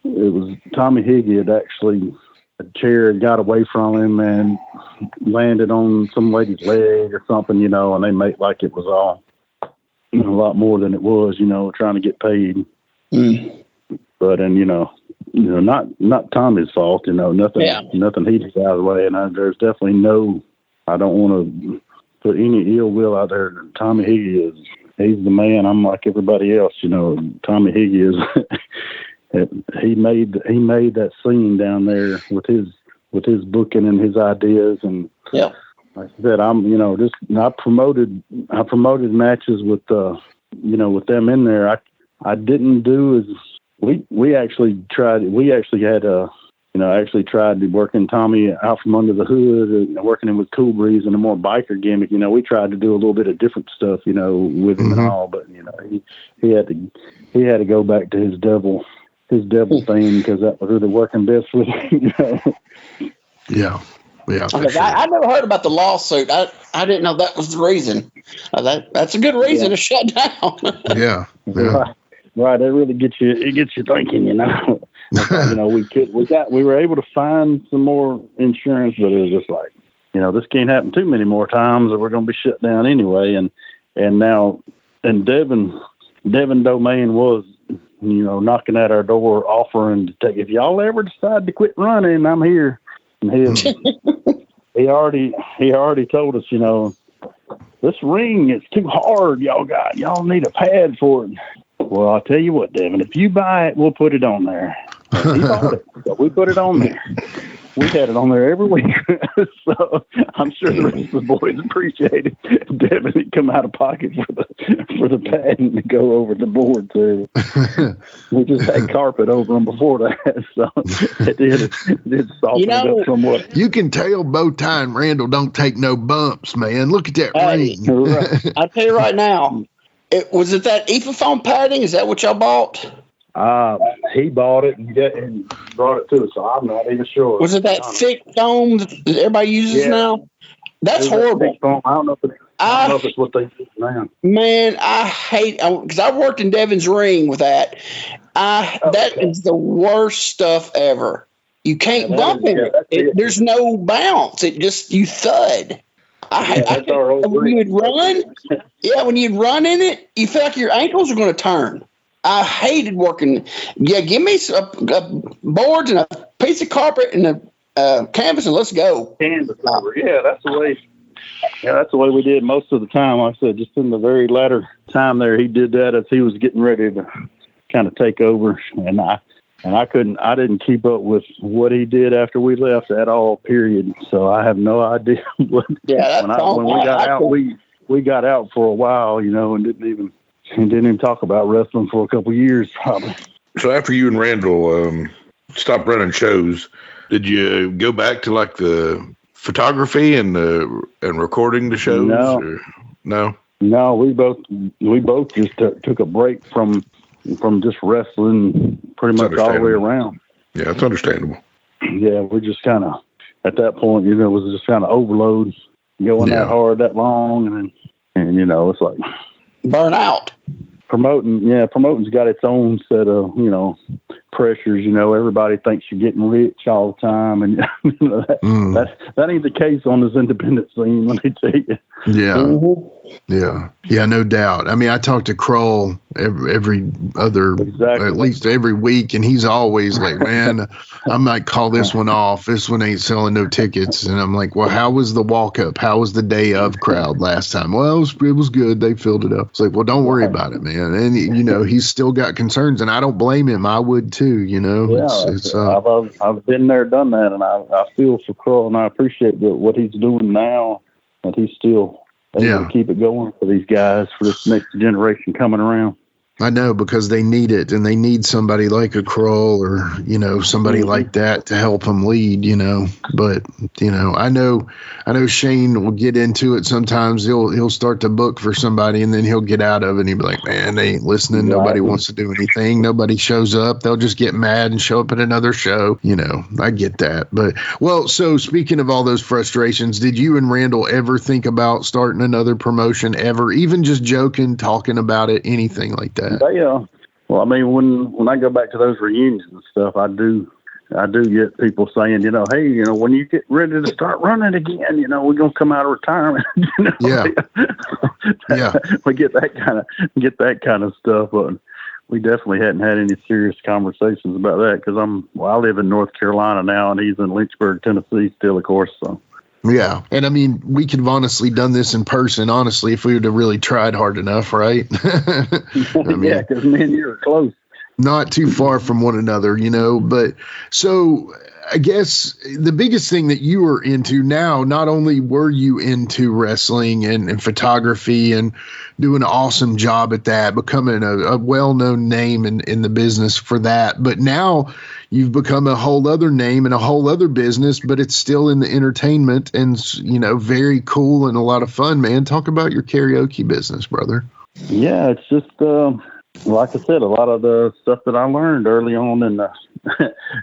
was Tommy Higgy had actually, a chair got away from him and landed on some lady's leg or something, and they made like it was all a lot more than it was, trying to get paid. But not Tommy's fault, nothing he did out of the way, and there's definitely I don't want to put any ill will out there. Tommy Higgy he's the man. I'm like everybody else, Tommy Higgy is. He made that scene down there with his booking and his ideas, and like I said, I promoted matches with with them in there. I didn't do as we actually tried. We actually had tried to working Tommy out from under the hood and working him with Cool Breeze and a more biker gimmick. We tried to do a little bit of different stuff, with him and all, but he had to go back to his devil thing, because that was really working best with him. Yeah. Okay, sure. I never heard about the lawsuit. I didn't know that was the reason. That's a good reason to shut down. Yeah. Right. It really gets you. It gets you thinking. We were able to find some more insurance, but it was just like, this can't happen too many more times, or we're going to be shut down anyway. And now, and Devin Domain was, knocking at our door, offering to take, if y'all ever decide to quit running, I'm here. And he already told us, you know, this ring is too hard. Y'all need a pad for it. Well, I'll tell you what, Devin, if you buy it, we'll put it on there. And he bought it. So we put it on there. We had it on there every week. So I'm sure the rest of the boys appreciated Devin had come out of pocket for the pad and to go over the board too. We just had carpet over them before that, so it did soften it up somewhat. You can tell Bowtie and Randall don't take no bumps, man. Look at that ring. I'll tell you right now. Was it that Epiphone padding? Is that what y'all bought? He bought it and brought it to us, so I'm not even sure. Was it that thick foam that everybody uses now? That's horrible. I don't know if it's what they use now. Man, I hate because I worked in Devin's ring with that. That is the worst stuff ever. You can't bump in it. There's no bounce. It just you thud. When you'd run, when you'd run in it, you feel like your ankles are going to turn. I hated working. Yeah, give me some boards and a piece of carpet and a canvas, and let's go. Canvas over. Yeah, that's the way. Yeah, that's the way we did most of the time. Like I said, just in the very latter time there, he did that as he was getting ready to kind of take over, and I didn't keep up with what he did after we left at all. Period. So I have no idea what. Yeah, when we got out, we got out for a while, you know, and didn't even talk about wrestling for a couple of years, probably. So after you and Randall stopped running shows, did you go back to like the photography and recording the shows? No. No, we both just took a break from just wrestling pretty much all the way around. Yeah, it's understandable. Yeah, we're just kind of at that point, you know, it was just kind of overload, going that hard, that long, and you know, it's like burn out. Promoting's got its own set of, you know, pressures. You know, everybody thinks you're getting rich all the time, and you know, that ain't the case on this independent scene. Let me tell you. Yeah. Mm-hmm. Yeah, no doubt. I mean, I talk to Kroll every other, at least every week, and he's always like, man, I might call this one off. This one ain't selling no tickets. And I'm like, well, how was the walk up? How was the day of crowd last time? Well, it was good. They filled it up. It's like, well, don't worry about it, man. And, you know, he's still got concerns, and I don't blame him. I would too, you know. Yeah, I've been there, done that, and I feel for Kroll, and I appreciate what he's doing now, that he's still able to keep it going for these guys, for this next generation coming around. I know, because they need it, and they need somebody like a Kroll or, you know, somebody like that to help them lead, you know. But, you know, I know Shane will get into it sometimes. He'll start to book for somebody, and then he'll get out of it, and he'll be like, man, they ain't listening. Nobody wants to do anything. Nobody shows up. They'll just get mad and show up at another show. You know, I get that. But, well, so speaking of all those frustrations, did you and Randall ever think about starting another promotion ever, even just joking, talking about it, anything like that? Well, I mean, when I go back to those reunions and stuff, I do get people saying, you know, hey, you know, when you get ready to start running again, you know, we're gonna come out of retirement. You know? We get that kind of stuff, but we definitely hadn't had any serious conversations about that, because I live in North Carolina now, and he's in Lynchburg, Tennessee, still, of course. So. Yeah. And I mean, we could have honestly done this in person, honestly, if we would have really tried hard enough, right? Yeah, because me and you are close. Not too far from one another, you know. But so I guess the biggest thing that you are into now, not only were you into wrestling and photography and doing an awesome job at that, becoming a well-known name in the business for that, but now you've become a whole other name and a whole other business, but it's still in the entertainment and, you know, very cool and a lot of fun, man. Talk about your karaoke business, brother. Yeah, it's just, like I said, a lot of the stuff that I learned early on in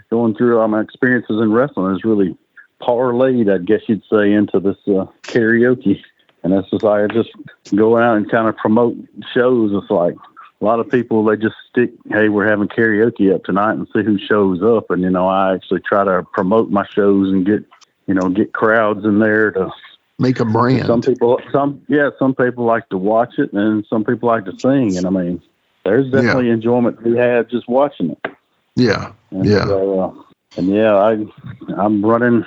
going through all my experiences in wrestling is really parlayed, I guess you'd say, into this karaoke. And that's just like, I just go out and kind of promote shows. It's like a lot of people, they just stick, hey, we're having karaoke up tonight, and see who shows up. And, you know, I actually try to promote my shows and get crowds in there to make a brand. Some people like to watch it, and some people like to sing. And I mean, there's definitely enjoyment to be had just watching it. Yeah. And, I'm running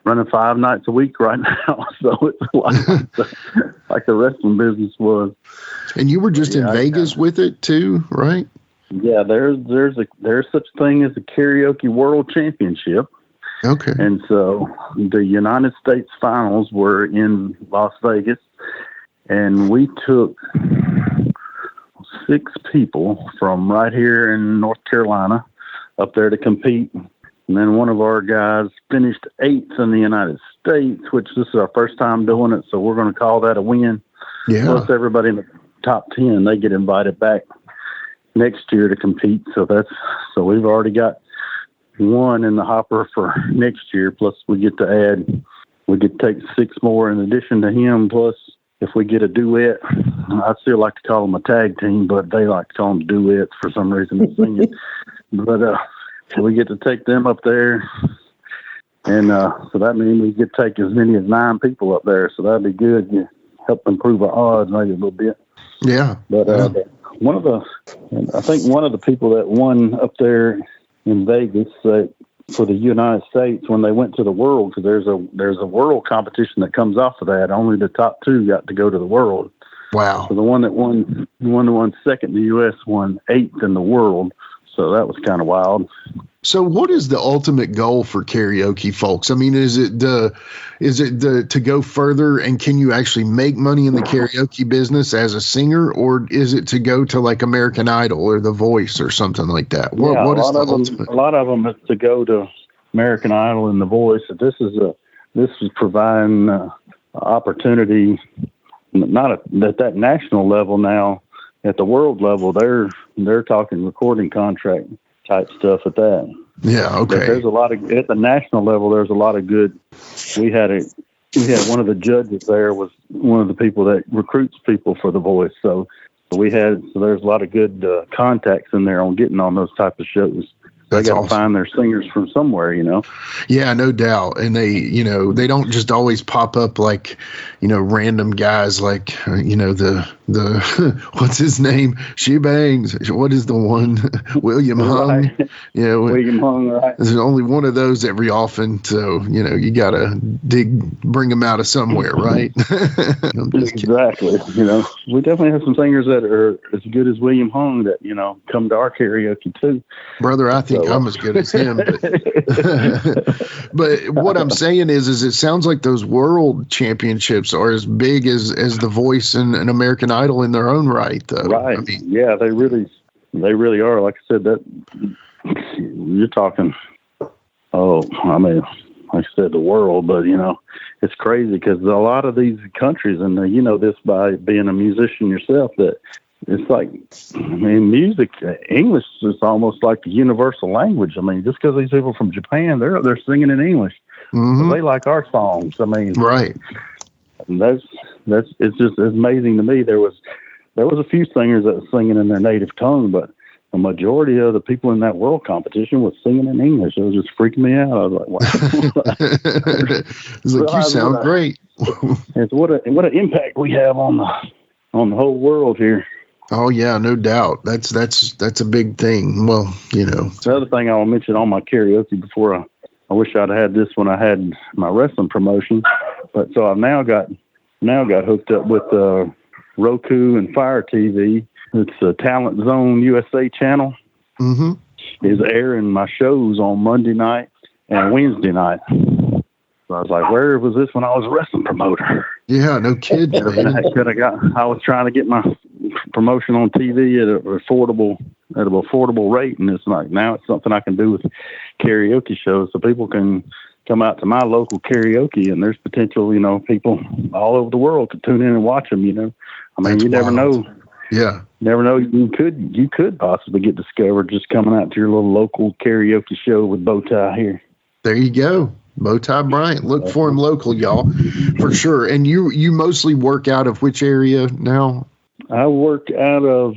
running 5 nights a week right now. So it's like the wrestling business was. And you were just in Vegas with it too, right? Yeah, there's such a thing as a karaoke world championship. Okay. And so the United States finals were in Las Vegas, and we took 6 people from right here in North Carolina up there to compete. And then one of our guys finished 8th in the United States, which this is our first time doing it, so we're going to call that a win. Yeah. Plus everybody in the top 10, they get invited back next year to compete. So we've already got 1 in the hopper for next year. Plus we get to take 6 more in addition to him. Plus if we get a duet, I still like to call them a tag team, but they like to call them duets for some reason. Singing. But so we get to take them up there. And so that means we get to take as many as 9 people up there. So that'd be good. You help improve our odds maybe a little bit. Yeah. But I think one of the people that won up there in Vegas for the United States when they went to the world, because there's a world competition that comes off of that. Only the top 2 got to go to the world. Wow. So the one that won 2nd in the U.S. won 8th in the world. So that was kind of wild. So what is the ultimate goal for karaoke, folks? I mean, is it to go further, and can you actually make money in the karaoke business as a singer, or is it to go to like American Idol or The Voice or something like that? What is the ultimate? A lot of them is to go to American Idol and The Voice. This is providing opportunity, not at that national level now. At the world level, they're talking recording contract type stuff at that. Yeah, okay. But there's a lot of at the national level. There's a lot of good. We had one of the judges there was one of the people that recruits people for The Voice. So there's a lot of good contacts in there on getting on those type of shows. They got to find their singers from somewhere, Yeah, no doubt. And they don't just always pop up like, random guys like, the what's his name? She Bangs. What is the one? William Hung. Right. Yeah, William Hung, right. There's only one of those every often. So, you got to bring them out of somewhere, right? Exactly. We definitely have some singers that are as good as William Hung that, come to our karaoke too. Brother, I think I'm as good as him. But what I'm saying is it sounds like those world championships are as big as The Voice and American Idol in their own right, though. Right. I mean, yeah, they really are. Like I said, that you're talking. Like I said, the world, but it's crazy because a lot of these countries, and this by being a musician yourself, that it's like, music, English is almost like the universal language. Just because these people from Japan, they're singing in English. Mm-hmm. They like our songs. Right. It's just amazing to me. There was a few singers that were singing in their native tongue, but the majority of the people in that world competition was singing in English. It was just freaking me out. I was like, wow. It's like, you sound great. It's what an impact we have on the whole world here. Oh yeah, no doubt. That's a big thing. Well, The other thing I will mention on my karaoke before I wish I'd had this when I had my wrestling promotion, but so I've now got hooked up with Roku and Fire TV. It's a Talent Zone USA channel. Mm-hmm. Is airing my shows on Monday night and Wednesday night. So I was like, where was this when I was a wrestling promoter? Yeah, no kidding. I was trying to get my promotion on TV at an affordable rate, and it's like now it's something I can do with karaoke shows, so people can come out to my local karaoke, and there's potential, people all over the world to tune in and watch them. That's you never wild. know. Yeah, never know. You could possibly get discovered just coming out to your little local karaoke show with Bowtie here. There you go. BOWTIE Bryant. Look for him local, y'all, for sure. And you mostly work out of which area now? I work out of,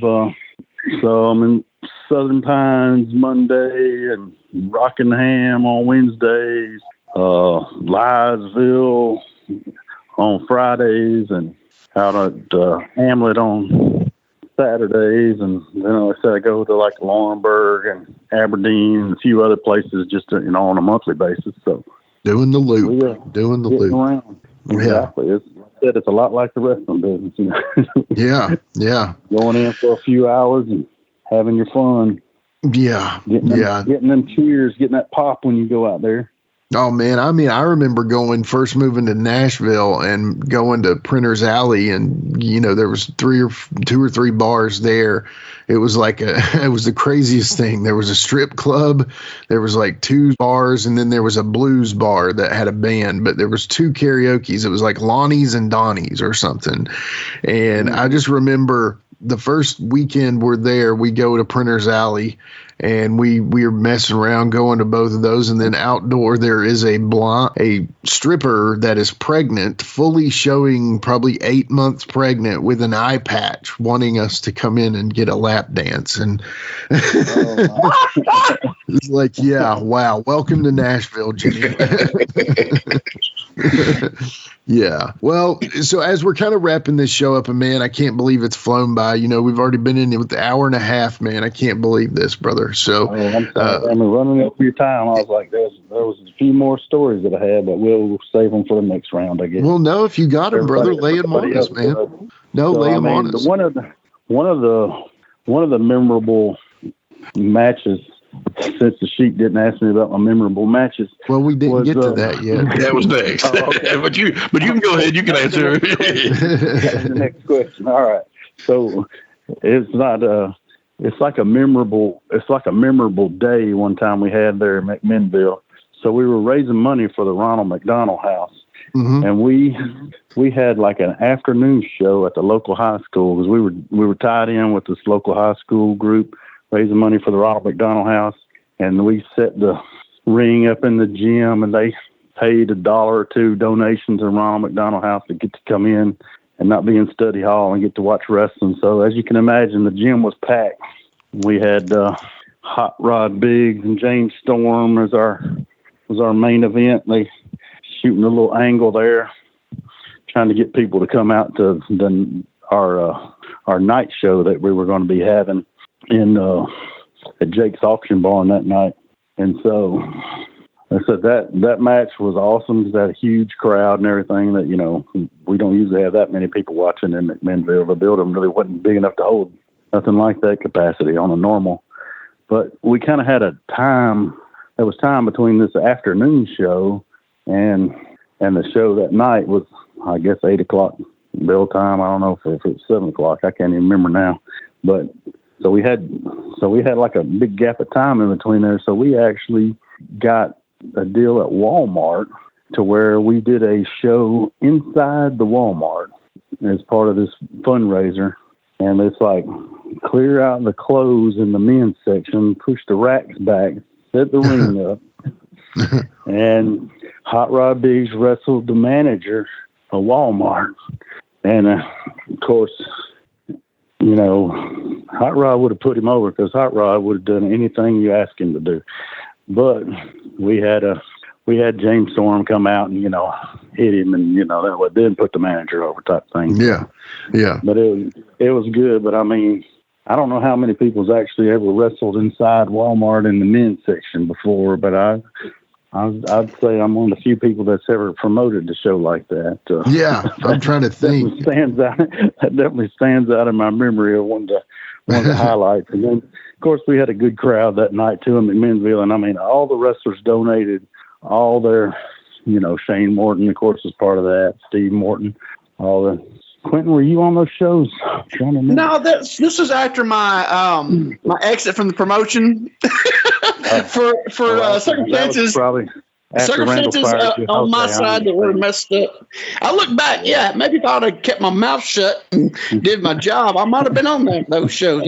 so I'm in Southern Pines Monday and Rockingham on Wednesdays, Liesville on Fridays, and out at Hamlet on Saturdays. And then like I said, I go to like Laurinburg and Aberdeen and a few other places just on a monthly basis. So Doing the loop. Doing the loop. Around. Exactly. Yeah. Like I said, it's a lot like the wrestling business. You know? Yeah. Going in for a few hours and having your fun. Yeah. Getting them cheers, getting that pop when you go out there. Oh man, I mean, I remember first moving to Nashville and going to Printer's Alley, and there was two or three bars there. It was it was the craziest thing. There was a strip club, there was like 2 bars, and then there was a blues bar that had a band, but there was 2 karaoke's. It was like Lonnie's and Donnie's or something. And I just remember the first weekend we're there, we go to Printer's Alley, and we were messing around going to both of those. And then outdoor, there is a stripper that is pregnant, fully showing, probably 8 months pregnant, with an eye patch, wanting us to come in and get a lap dance. And it's like, yeah, wow, welcome to Nashville, Jimmy. Yeah. Well, so as we're kind of wrapping this show up, and man, I can't believe it's flown by. We've already been in it with the hour and a half, man. I can't believe this, brother. So I'm sorry. Running up your time, I was like, there was a few more stories that I had, but we'll save them for the next round, I guess. Well, no, if you got them, brother, lay them on us, man. Lay them on us. One of the memorable matches, since the Sheik didn't ask me about my memorable matches. Well, we didn't get to that yet. That was next. Okay. but you can go ahead. You can answer. The next question. All right. So it's not it's like a memorable day one time we had there in McMinnville. So we were raising money for the Ronald McDonald House. Mm-hmm. And we had like an afternoon show at the local high school, because we were tied in with this local high school group raising money for the Ronald McDonald House. And we set the ring up in the gym, and they paid $1 or $2 donation to the Ronald McDonald House to get to come in and not be in study hall and get to watch wrestling. So as you can imagine, the gym was packed. We had Hot Rod Biggs and James Storm was our main event. They shooting a little angle there, trying to get people to come out to our night show that we were going to be having at Jake's Auction Barn that night. And so I said that match was awesome. It had a huge crowd and everything that, we don't usually have that many people watching in McMinnville. The building really wasn't big enough to hold nothing like that capacity on a normal. But we kind of had there was time between this afternoon show and the show that night was, I guess, 8 o'clock bell time. I don't know if it was 7 o'clock. I can't even remember now. But so we had like a big gap of time in between there. So we actually got a deal at Walmart to where we did a show inside the Walmart as part of this fundraiser. And it's like, clear out the clothes in the men's section, push the racks back, set the ring up. And Hot Rod Biggs wrestled the manager of Walmart. And of course, Hot Rod would have put him over, because Hot Rod would have done anything you asked him to do. But we had James Storm come out and, hit him, and, that didn't put the manager over type thing. Yeah. Yeah. But it was good. But I mean, I don't know how many people's actually ever wrestled inside Walmart in the men's section before, but I'd say I'm one of the few people that's ever promoted a show like that. Yeah, I'm trying to think. That definitely stands out in my memory of one of the highlights. And then, of course, we had a good crowd that night too in McMinnville, and I mean, all the wrestlers donated all their, Shane Morton, of course, was part of that. Steve Morton, all the. Quinton, were you on those shows? No, this was after my my exit from the promotion for circumstances. Probably circumstances on my side that were messed up. I look back, yeah, maybe if I'd have kept my mouth shut and did my job, I might have been on those shows.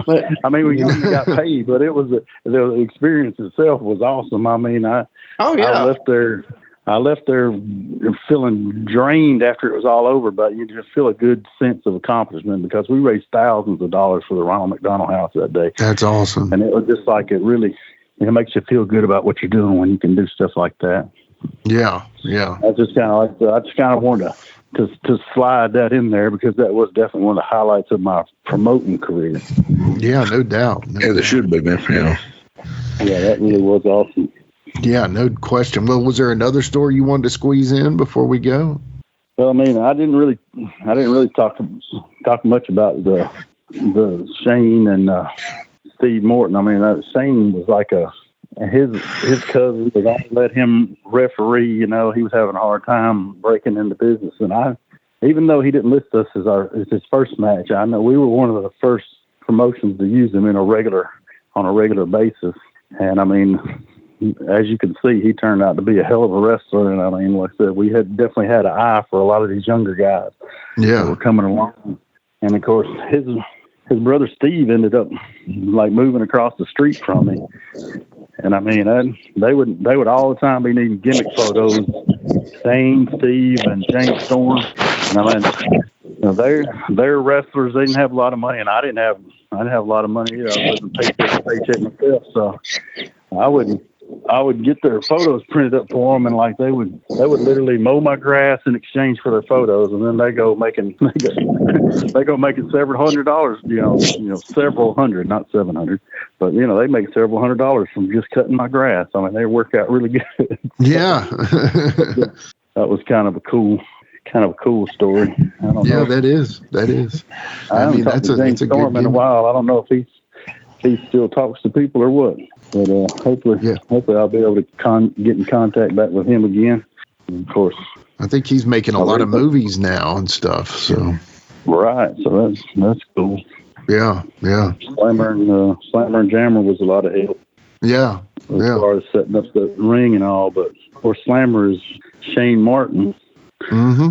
But, I mean, we only got paid, but the experience itself was awesome. I mean, I left there feeling drained after it was all over, but you just feel a good sense of accomplishment, because we raised thousands of dollars for the Ronald McDonald House that day. That's awesome. And it was just like, it really, it makes you feel good about what you're doing when you can do stuff like that. Yeah. Yeah. I just kind of wanted to slide that in there, because that was definitely one of the highlights of my promoting career. Yeah, no doubt. There should be, man. Yeah. Yeah, that really was awesome. Yeah, no question. Well, was there another story you wanted to squeeze in before we go? Well, I mean, I didn't really talk much about the Shane and Steve Morton. I mean, Shane was like his cousin, but I let him referee. You know, he was having a hard time breaking into business, and even though he didn't list us as his first match, I know we were one of the first promotions to use him on a regular basis. And I mean, as you can see, he turned out to be a hell of a wrestler. And I mean, like I said, we had definitely had an eye for a lot of these younger guys that were coming along. And of course, his brother Steve ended up like moving across the street from me. And I mean, they would all the time be needing gimmick photos. Shane, Steve, and James Storm. And I mean, you know, they're wrestlers. They didn't have a lot of money, and I didn't have a lot of money either. I wasn't paycheck to paycheck myself, so I would get their photos printed up for them, and like they would literally mow my grass in exchange for their photos, and then they go making several $100. You know, several hundred, not 700, but you know, they make several $100 from just cutting my grass. I mean, they work out really good. Yeah, that was kind of a cool story. I don't know. That is. I mean, that's a Storm in a while. I don't know if he still talks to people or what, but hopefully I'll be able to get in contact back with him again. And of course, I think he's making a lot of movies now and stuff. So right, so that's cool. Yeah. Slammer and Jammer was a lot of help. Yeah. As far as setting up the ring and all, but of course Slammer is Shane Martin. Mm-hmm.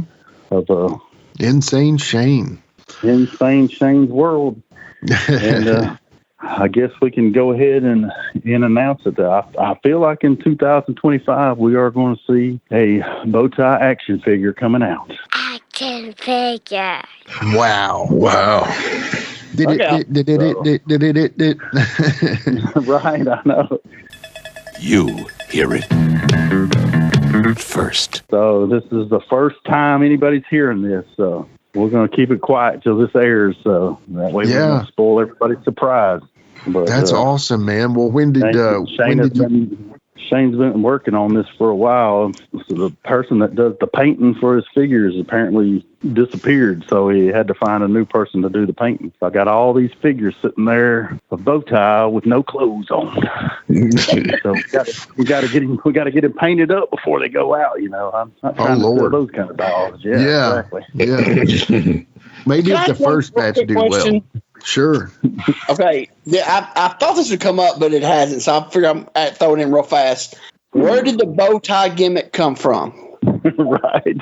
Of Insane Shane. Insane Shane's World. And I guess we can go ahead and announce it. I feel like in 2025 we are going to see a bow tie action figure coming out. Action figure. Wow. Did it. Right, I know. You hear it first. So this is the first time anybody's hearing this, so we're going to keep it quiet till this airs, so that way we don't spoil everybody's surprise. But that's awesome, man. Well, Shane's been working on this for a while. So the person that does the painting for his figures apparently disappeared, so he had to find a new person to do the painting. So I got all these figures sitting there of bow tie with no clothes on. So we got to get him painted up before they go out. You know, I'm not trying to sell those kind of dogs. Yeah, exactly. Yeah. Maybe if the first batch do well. Sure. Okay. Yeah, I thought this would come up, but it hasn't. So I figured I'm throwing it in real fast. Where did the bow tie gimmick come from? Right.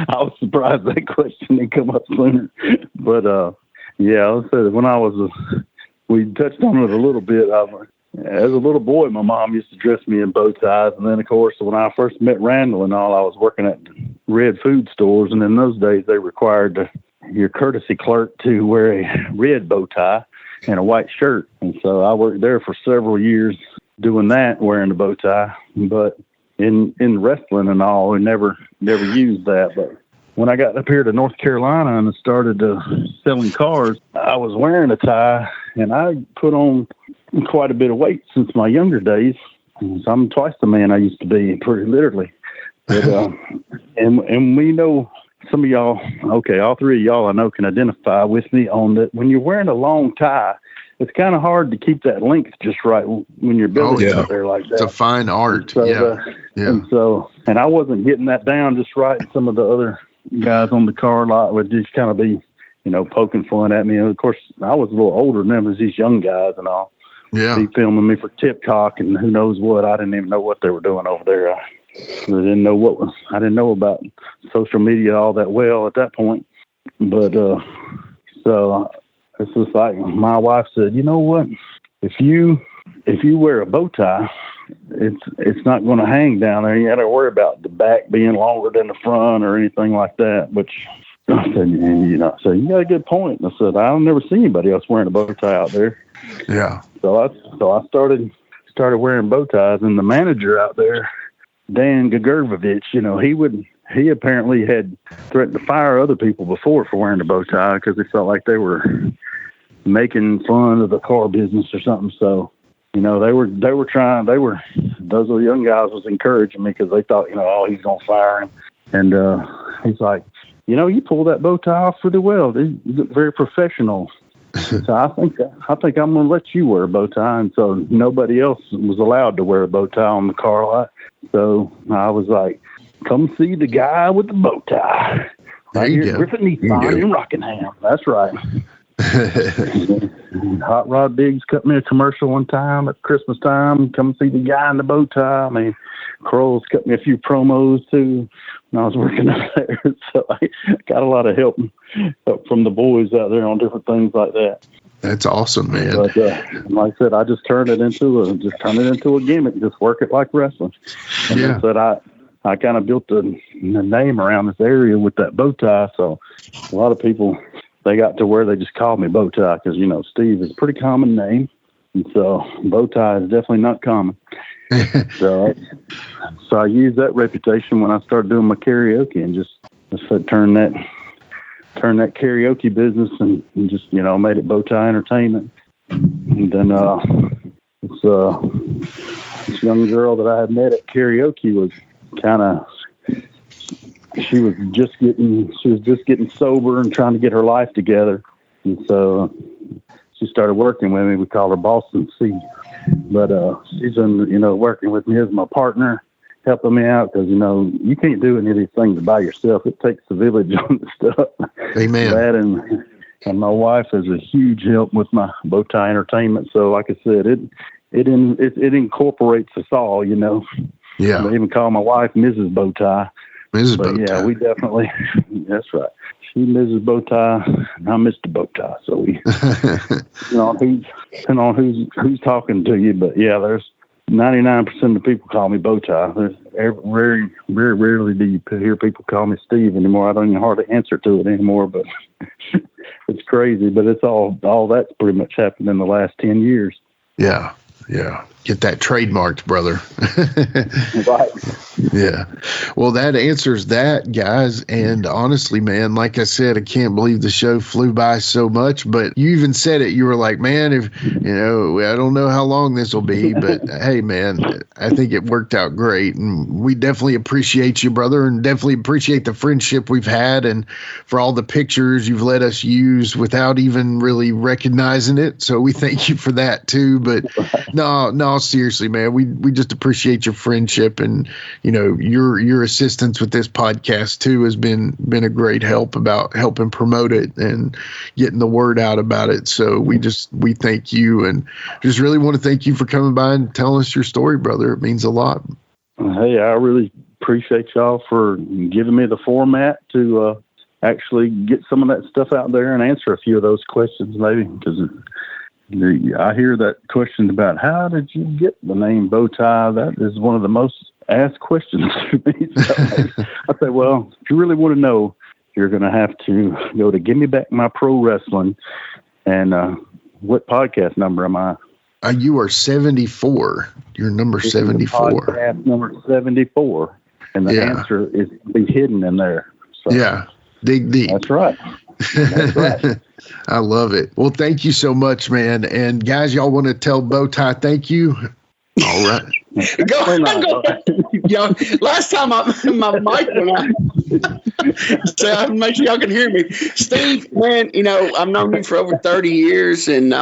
I was surprised that question didn't come up sooner. But I said when we touched on it a little bit. As a little boy, my mom used to dress me in bow ties, and then of course when I first met Randall and all, I was working at red food stores, and in those days they required your courtesy clerk to wear a red bow tie and a white shirt. And so I worked there for several years doing that, wearing the bow tie. But in wrestling and all, we never used that. But when I got up here to North Carolina and started selling cars, I was wearing a tie, and I put on quite a bit of weight since my younger days. So I'm twice the man I used to be, pretty literally. But, and we know, some of y'all, all three of y'all I know can identify with me on that. When you're wearing a long tie, it's kind of hard to keep that length just right when you're building out there like that. It's a fine art. And I wasn't getting that down just right. Some of the other guys on the car lot would just kind of be, poking fun at me. And of course, I was a little older than them as these young guys and all. Yeah. Be filming me for Tip Cock and who knows what. I didn't even know what they were doing over there. I didn't know about social media all that well at that point. But so it's just like my wife said, you know what? If you wear a bow tie, it's not going to hang down there. You got to worry about the back being longer than the front or anything like that. Which I said, so you got a good point. I said, I've never seen anybody else wearing a bow tie out there. Yeah. So I started wearing bow ties, and the manager out there, Dan Gagurvovich, he apparently had threatened to fire other people before for wearing a bow tie because he felt like they were making fun of the car business or something. So those young guys was encouraging me because they thought, oh, he's going to fire him. And he's like, you pull that bow tie off pretty well. You look very professional. So I think I'm going to let you wear a bow tie. And so nobody else was allowed to wear a bow tie on the car lot. So I was like, come see the guy with the bow tie. There you go. Griffin Nissan in Rockingham. That's right. Hot Rod Biggs cut me a commercial one time at Christmas time. Come see the guy in the bow tie. I mean, Crowell's cut me a few promos too when I was working out there. So I got a lot of help from the boys out there on different things like that. That's awesome, man. But like I said, I just turned it into a gimmick. Just work it like wrestling. And yeah. Said I kind of built the name around this area with that bow tie. So a lot of people, they got to where they just called me bow tie because, Steve is a pretty common name. And so bow tie is definitely not common. so I used that reputation when I started doing my karaoke and just turn that karaoke business and just, made it Bow Tie Entertainment. And then this young girl that I had met at karaoke was she was just getting sober and trying to get her life together. And so she started working with me. We call her Boston C. But she's been, working with me as my partner, helping me out because, you can't do any of these things by yourself. It takes a village on this stuff. Amen. That and my wife is a huge help with my Bow Tie Entertainment. So, like I said, it incorporates us all, Yeah. I even call my wife Mrs. Bow Tie. Mrs. But Bow Tie. Yeah, we definitely, that's right. She's Mrs. Bow Tie, and I'm Mr. Bow Tie. So we, depending on who's talking to you. But yeah, there's 99% of the people call me Bow Tie. There's very, very rarely do you hear people call me Steve anymore. I don't even hardly answer to it anymore. But it's crazy. But it's all that's pretty much happened in the last 10 years. Yeah. Yeah. Get that trademarked, brother. Right. Yeah. Well, that answers that, guys. And honestly, man, like I said, I can't believe the show flew by so much. But you even said it. You were like, man, if I don't know how long this will be, but hey, man, I think it worked out great. And we definitely appreciate you, brother, and definitely appreciate the friendship we've had and for all the pictures you've let us use without even really recognizing it. So we thank you for that too. But no, seriously, man, we just appreciate your friendship and, your assistance with this podcast too has been a great help about helping promote it and getting the word out about it. So we thank you and just really want to thank you for coming by and telling us your story, brother. It means a lot. Hey, I really appreciate y'all for giving me the format to actually get some of that stuff out there and answer a few of those questions maybe because I hear that question about how did you get the name Bow Tie? That is one of the most asked questions to me. So I say, well, if you really want to know, you're going to have to go to Give Me Back My Pro Wrestling. And what podcast number am I? You are 74. You're number 74. Podcast number 74. And the answer is be hidden in there. So, yeah. Dig deep. That's right. That's right. I love it. Well, thank you so much, man. And guys, y'all want to tell Bow Tie thank you? All right. Go. Yo, last time my mic went out, so I make sure y'all can hear me. Steve, man, I've known you for over 30 years, and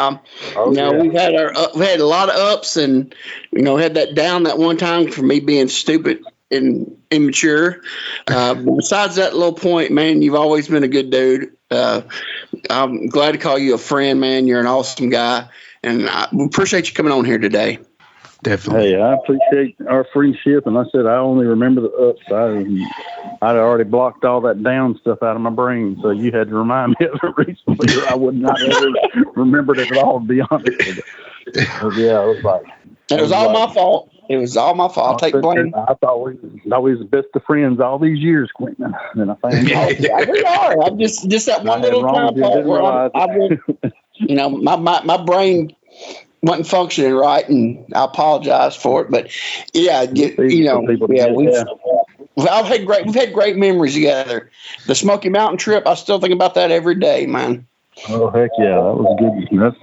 we've had a lot of ups, and had that down that one time for me being stupid and immature. Besides that little point, man, you've always been a good dude. I'm glad to call you a friend, man. You're an awesome guy, and I appreciate you coming on here today. Definitely. Hey, I appreciate our friendship, and I said I only remember the ups. I'd already blocked all that down stuff out of my brain, so you had to remind me of it recently, or I would not have remembered it at all, to be honest with you. But yeah, it was like... It was all my fault. It was all my fault. I'll take blame. I thought we was the best of friends all these years, Quinton. And I think we are. I'm just that one little time where my brain wasn't functioning right, and I apologize for it. But yeah, we've had great memories together. The Smoky Mountain trip, I still think about that every day, man. Oh heck yeah, that was good. That's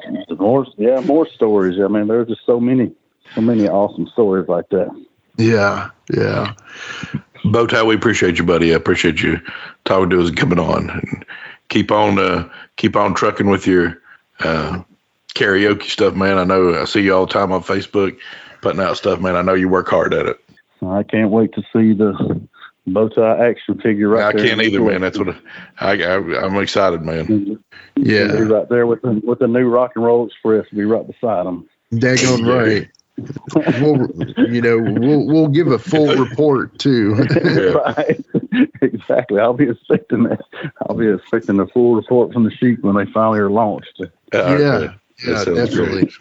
more stories. I mean, there's just so many awesome stories like that. Yeah. Bowtie, we appreciate you, buddy. I appreciate you talking to us and coming on. And keep on trucking with your karaoke stuff, man. I know I see you all the time on Facebook putting out stuff, man. I know you work hard at it. I can't wait to see the Bowtie action figure right there. I can't either, man. That's what I'm excited, man. Yeah, be right there with the new Rock and Roll Express. Be right beside them. Daggone right. We'll give a full report too. Right. Exactly. I'll be expecting that. I'll be expecting a full report from the Sheik when they finally are launched. Yeah, definitely.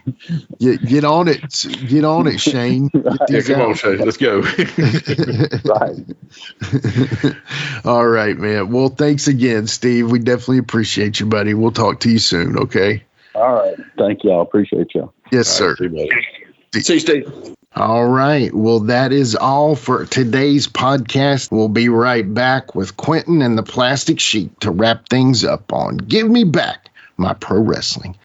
Get on it. Get on it, Shane. Come on, Shane. Let's go. Right. All right, man. Well, thanks again, Steve. We definitely appreciate you, buddy. We'll talk to you soon. Okay. All right. Thank y'all. Appreciate y'all. Yes, sir. See you, Steve. All right. Well, that is all for today's podcast. We'll be right back with Quinton and the Plastic Sheik to wrap things up on Give Me Back My Pro Wrestling.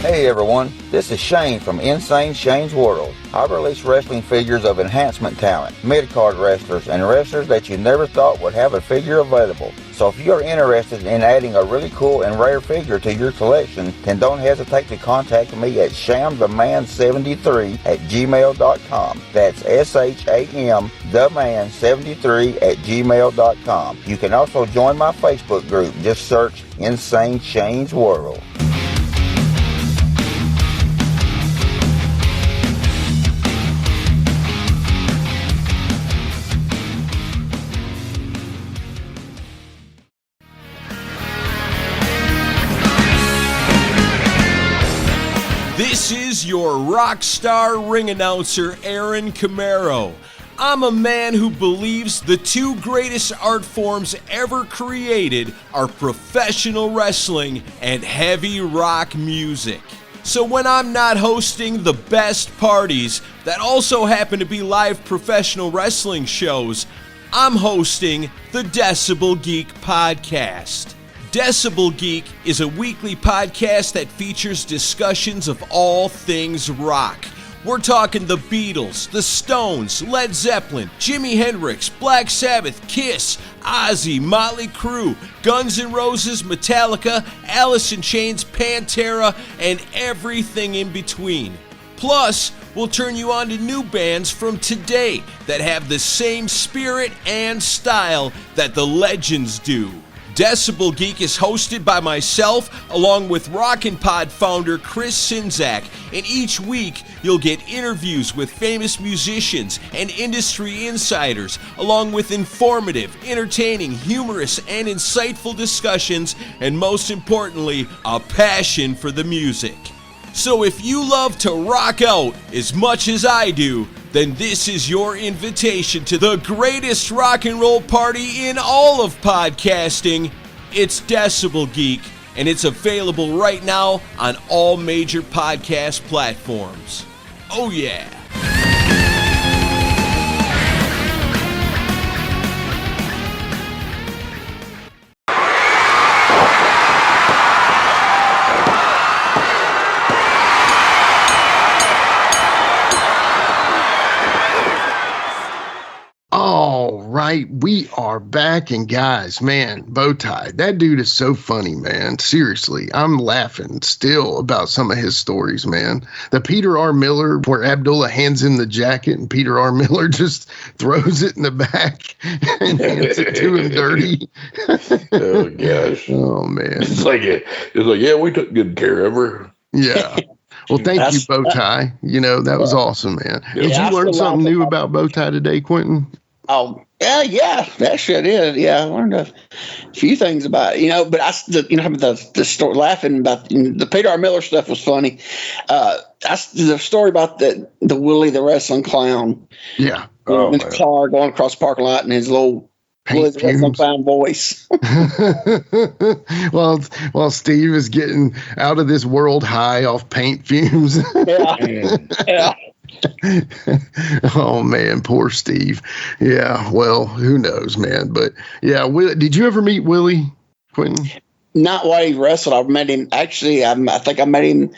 Hey everyone, this is Shane from Insane Shane's World. I release wrestling figures of enhancement talent, mid-card wrestlers, and wrestlers that you never thought would have a figure available. So if you're interested in adding a really cool and rare figure to your collection, then don't hesitate to contact me at shamtheman73@gmail.com. That's SHAMtheman73@gmail.com. You can also join my Facebook group. Just search Insane Shane's World. This is your rock star ring announcer, Aaron Camaro. I'm a man who believes the two greatest art forms ever created are professional wrestling and heavy rock music. So when I'm not hosting the best parties that also happen to be live professional wrestling shows, I'm hosting the Decibel Geek Podcast. Decibel Geek is a weekly podcast that features discussions of all things rock. We're talking the Beatles, the Stones, Led Zeppelin, Jimi Hendrix, Black Sabbath, Kiss, Ozzy, Motley Crue, Guns N' Roses, Metallica, Alice in Chains, Pantera, and everything in between. Plus, we'll turn you on to new bands from today that have the same spirit and style that the legends do. Decibel Geek is hosted by myself along with Rockin' Pod founder Chris Sinzak, and each week you'll get interviews with famous musicians and industry insiders, along with informative, entertaining, humorous, and insightful discussions, and most importantly, a passion for the music. So if you love to rock out as much as I do, then this is your invitation to the greatest rock and roll party in all of podcasting. It's Decibel Geek, and it's available right now on all major podcast platforms. Oh yeah! All right, we are back, and guys, man, Bowtie, that dude is so funny, man. Seriously, I'm laughing still about some of his stories, man. The Peter R. Miller, where Abdullah hands him the jacket, and Peter R. Miller just throws it in the back and hands it to him dirty. Oh gosh! Oh man! It's like yeah, we took good care of her. Yeah. Well, thank you, Bowtie. You know, that was awesome, man. Did you learn something new about Bowtie today, Quinton? Oh, yeah, that shit is. Yeah, I learned a few things about it, but the story, laughing about the Peter R. Miller stuff was funny. The story about the Willie the wrestling clown. Yeah. In his car going across the parking lot and his little wrestling clown voice. While Steve is getting out of this world high off paint fumes. Yeah. Oh man, poor Steve. Yeah, well, who knows, man? But yeah, did you ever meet Willie, Quinton? Not while he wrestled. I met him. Actually, I think I met him.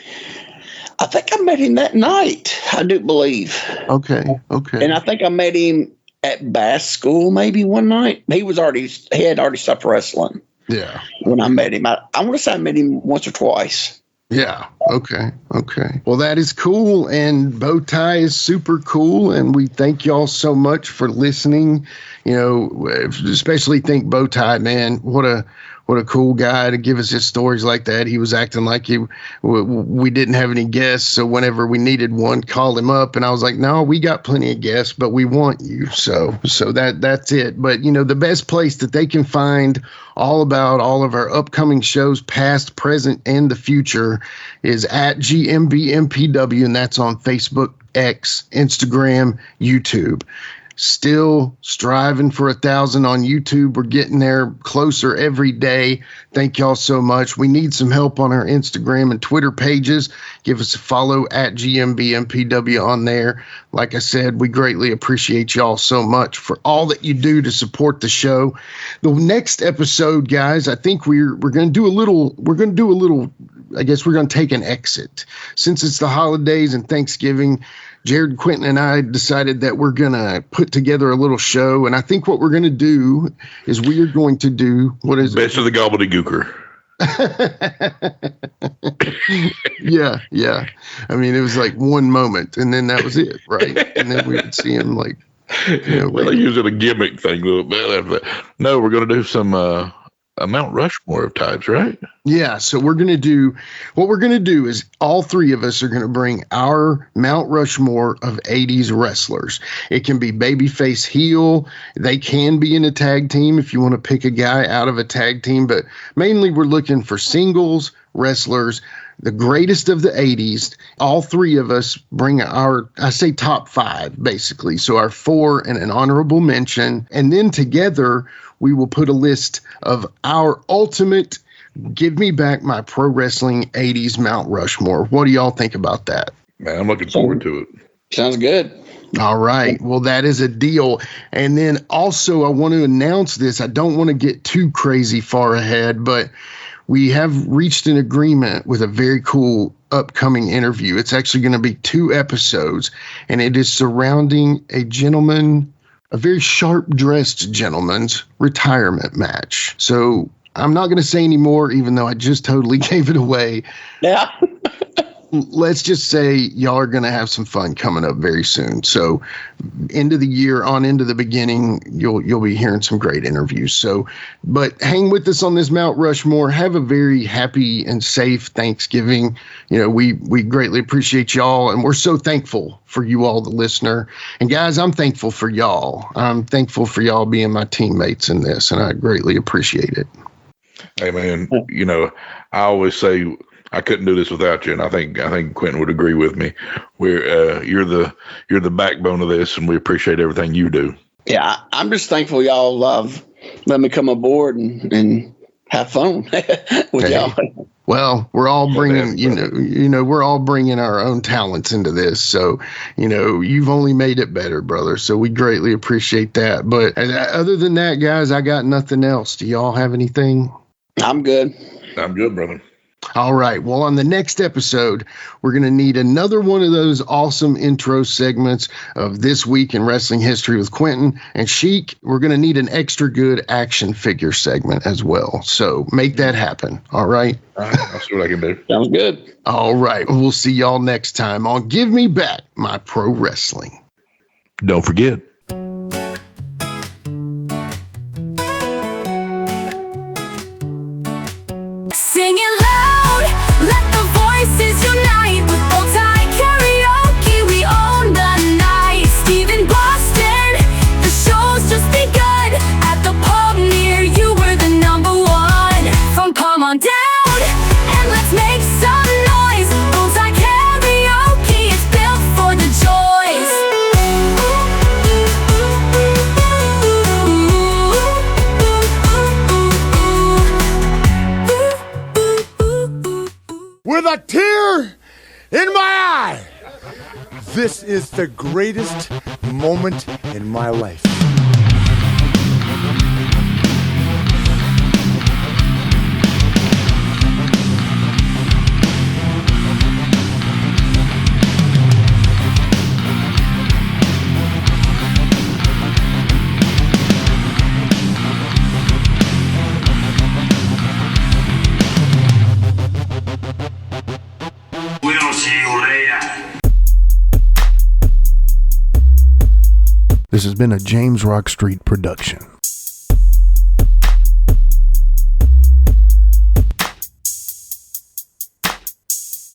I think I met him that night. I do believe. Okay. And I think I met him at bass school maybe one night. He had already stopped wrestling. Yeah. When I met him, I want to say I met him once or twice. Yeah. Okay. Well, that is cool. And Bowtie is super cool. And we thank y'all so much for listening. You know, especially thank Bowtie, man. What a cool guy to give us his stories like that. He was acting like we didn't have any guests. So whenever we needed one, called him up. And I was like, no, we got plenty of guests, but we want you. So that's it. But, you know, the best place that they can find all about all of our upcoming shows, past, present, and the future, is at GMBMPW. And that's on Facebook, X, Instagram, YouTube. Still striving for 1,000 on YouTube. We're getting there closer every day. Thank y'all so much. We need some help on our Instagram and Twitter pages. Give us a follow at GMBMPW on there. Like I said, we greatly appreciate y'all so much for all that you do to support the show. The next episode, guys, I think we're going to do a little, I guess we're going to take an exit. Since it's the holidays and Thanksgiving, Jared, Quinton, and I decided that we're going to put together a little show. And I think what we're going to do is we are going to do, what is Best of the Gobbledygooker. Yeah. I mean, it was like one moment, and then that was it, right? And then we would see him like, you know. Well, they use it a gimmick thing a little bit. No, we're going to do some a Mount Rushmore of types, right? Yeah, so what we're going to do is all three of us are going to bring our Mount Rushmore of 80s wrestlers. It can be babyface, heel. They can be in a tag team if you want to pick a guy out of a tag team, but mainly we're looking for singles wrestlers, the greatest of the 80s. All three of us bring our, I say top five, basically. So our four and an honorable mention. And then together we will put a list of our ultimate give me back my pro wrestling 80s Mount Rushmore. What do y'all think about that? Man, I'm looking forward to it. Sounds good. All right. Well, that is a deal. And then also I want to announce this. I don't want to get too crazy far ahead, but we have reached an agreement with a very cool upcoming interview. It's actually going to be 2 episodes, and it is surrounding a very sharp-dressed gentleman's retirement match. So I'm not going to say any more, even though I just totally gave it away. Yeah. Let's just say y'all are going to have some fun coming up very soon. So end of the year on into the beginning, you'll be hearing some great interviews. So, but hang with us on this Mount Rushmore. Have a very happy and safe Thanksgiving. You know, we greatly appreciate y'all, and we're so thankful for you all, the listener. And guys, I'm thankful for y'all. I'm thankful for y'all being my teammates in this, and I greatly appreciate it. Hey man, you know, I always say I couldn't do this without you, and I think Quinton would agree with me. You're the backbone of this, and we appreciate everything you do. Yeah, I'm just thankful y'all let me come aboard and have fun with y'all. Well, we're all bringing, we're all bringing our own talents into this. So, you know, you've only made it better, brother. So we greatly appreciate that. But other than that, guys, I got nothing else. Do y'all have anything? I'm good. I'm good, brother. All right. Well, on the next episode, we're going to need another one of those awesome intro segments of This Week in Wrestling History with Quinton and Sheik. We're going to need an extra good action figure segment as well. So make that happen. All right. All right. I'll see what I can do. Sounds good. All right. We'll see y'all next time on Give Me Back My Pro Wrestling. Don't forget. Sing it loud, let the voices unite with BOWTIE karaoke. We own the night. Steve in Boston, the show's just begun. At the pub near you, we're the #1. From come on down and let's make some noise. BOWTIE karaoke is built for the joys. With a tear in my eye, This is the greatest moment in my life. We'll see you later. This has been a James Rock Street production.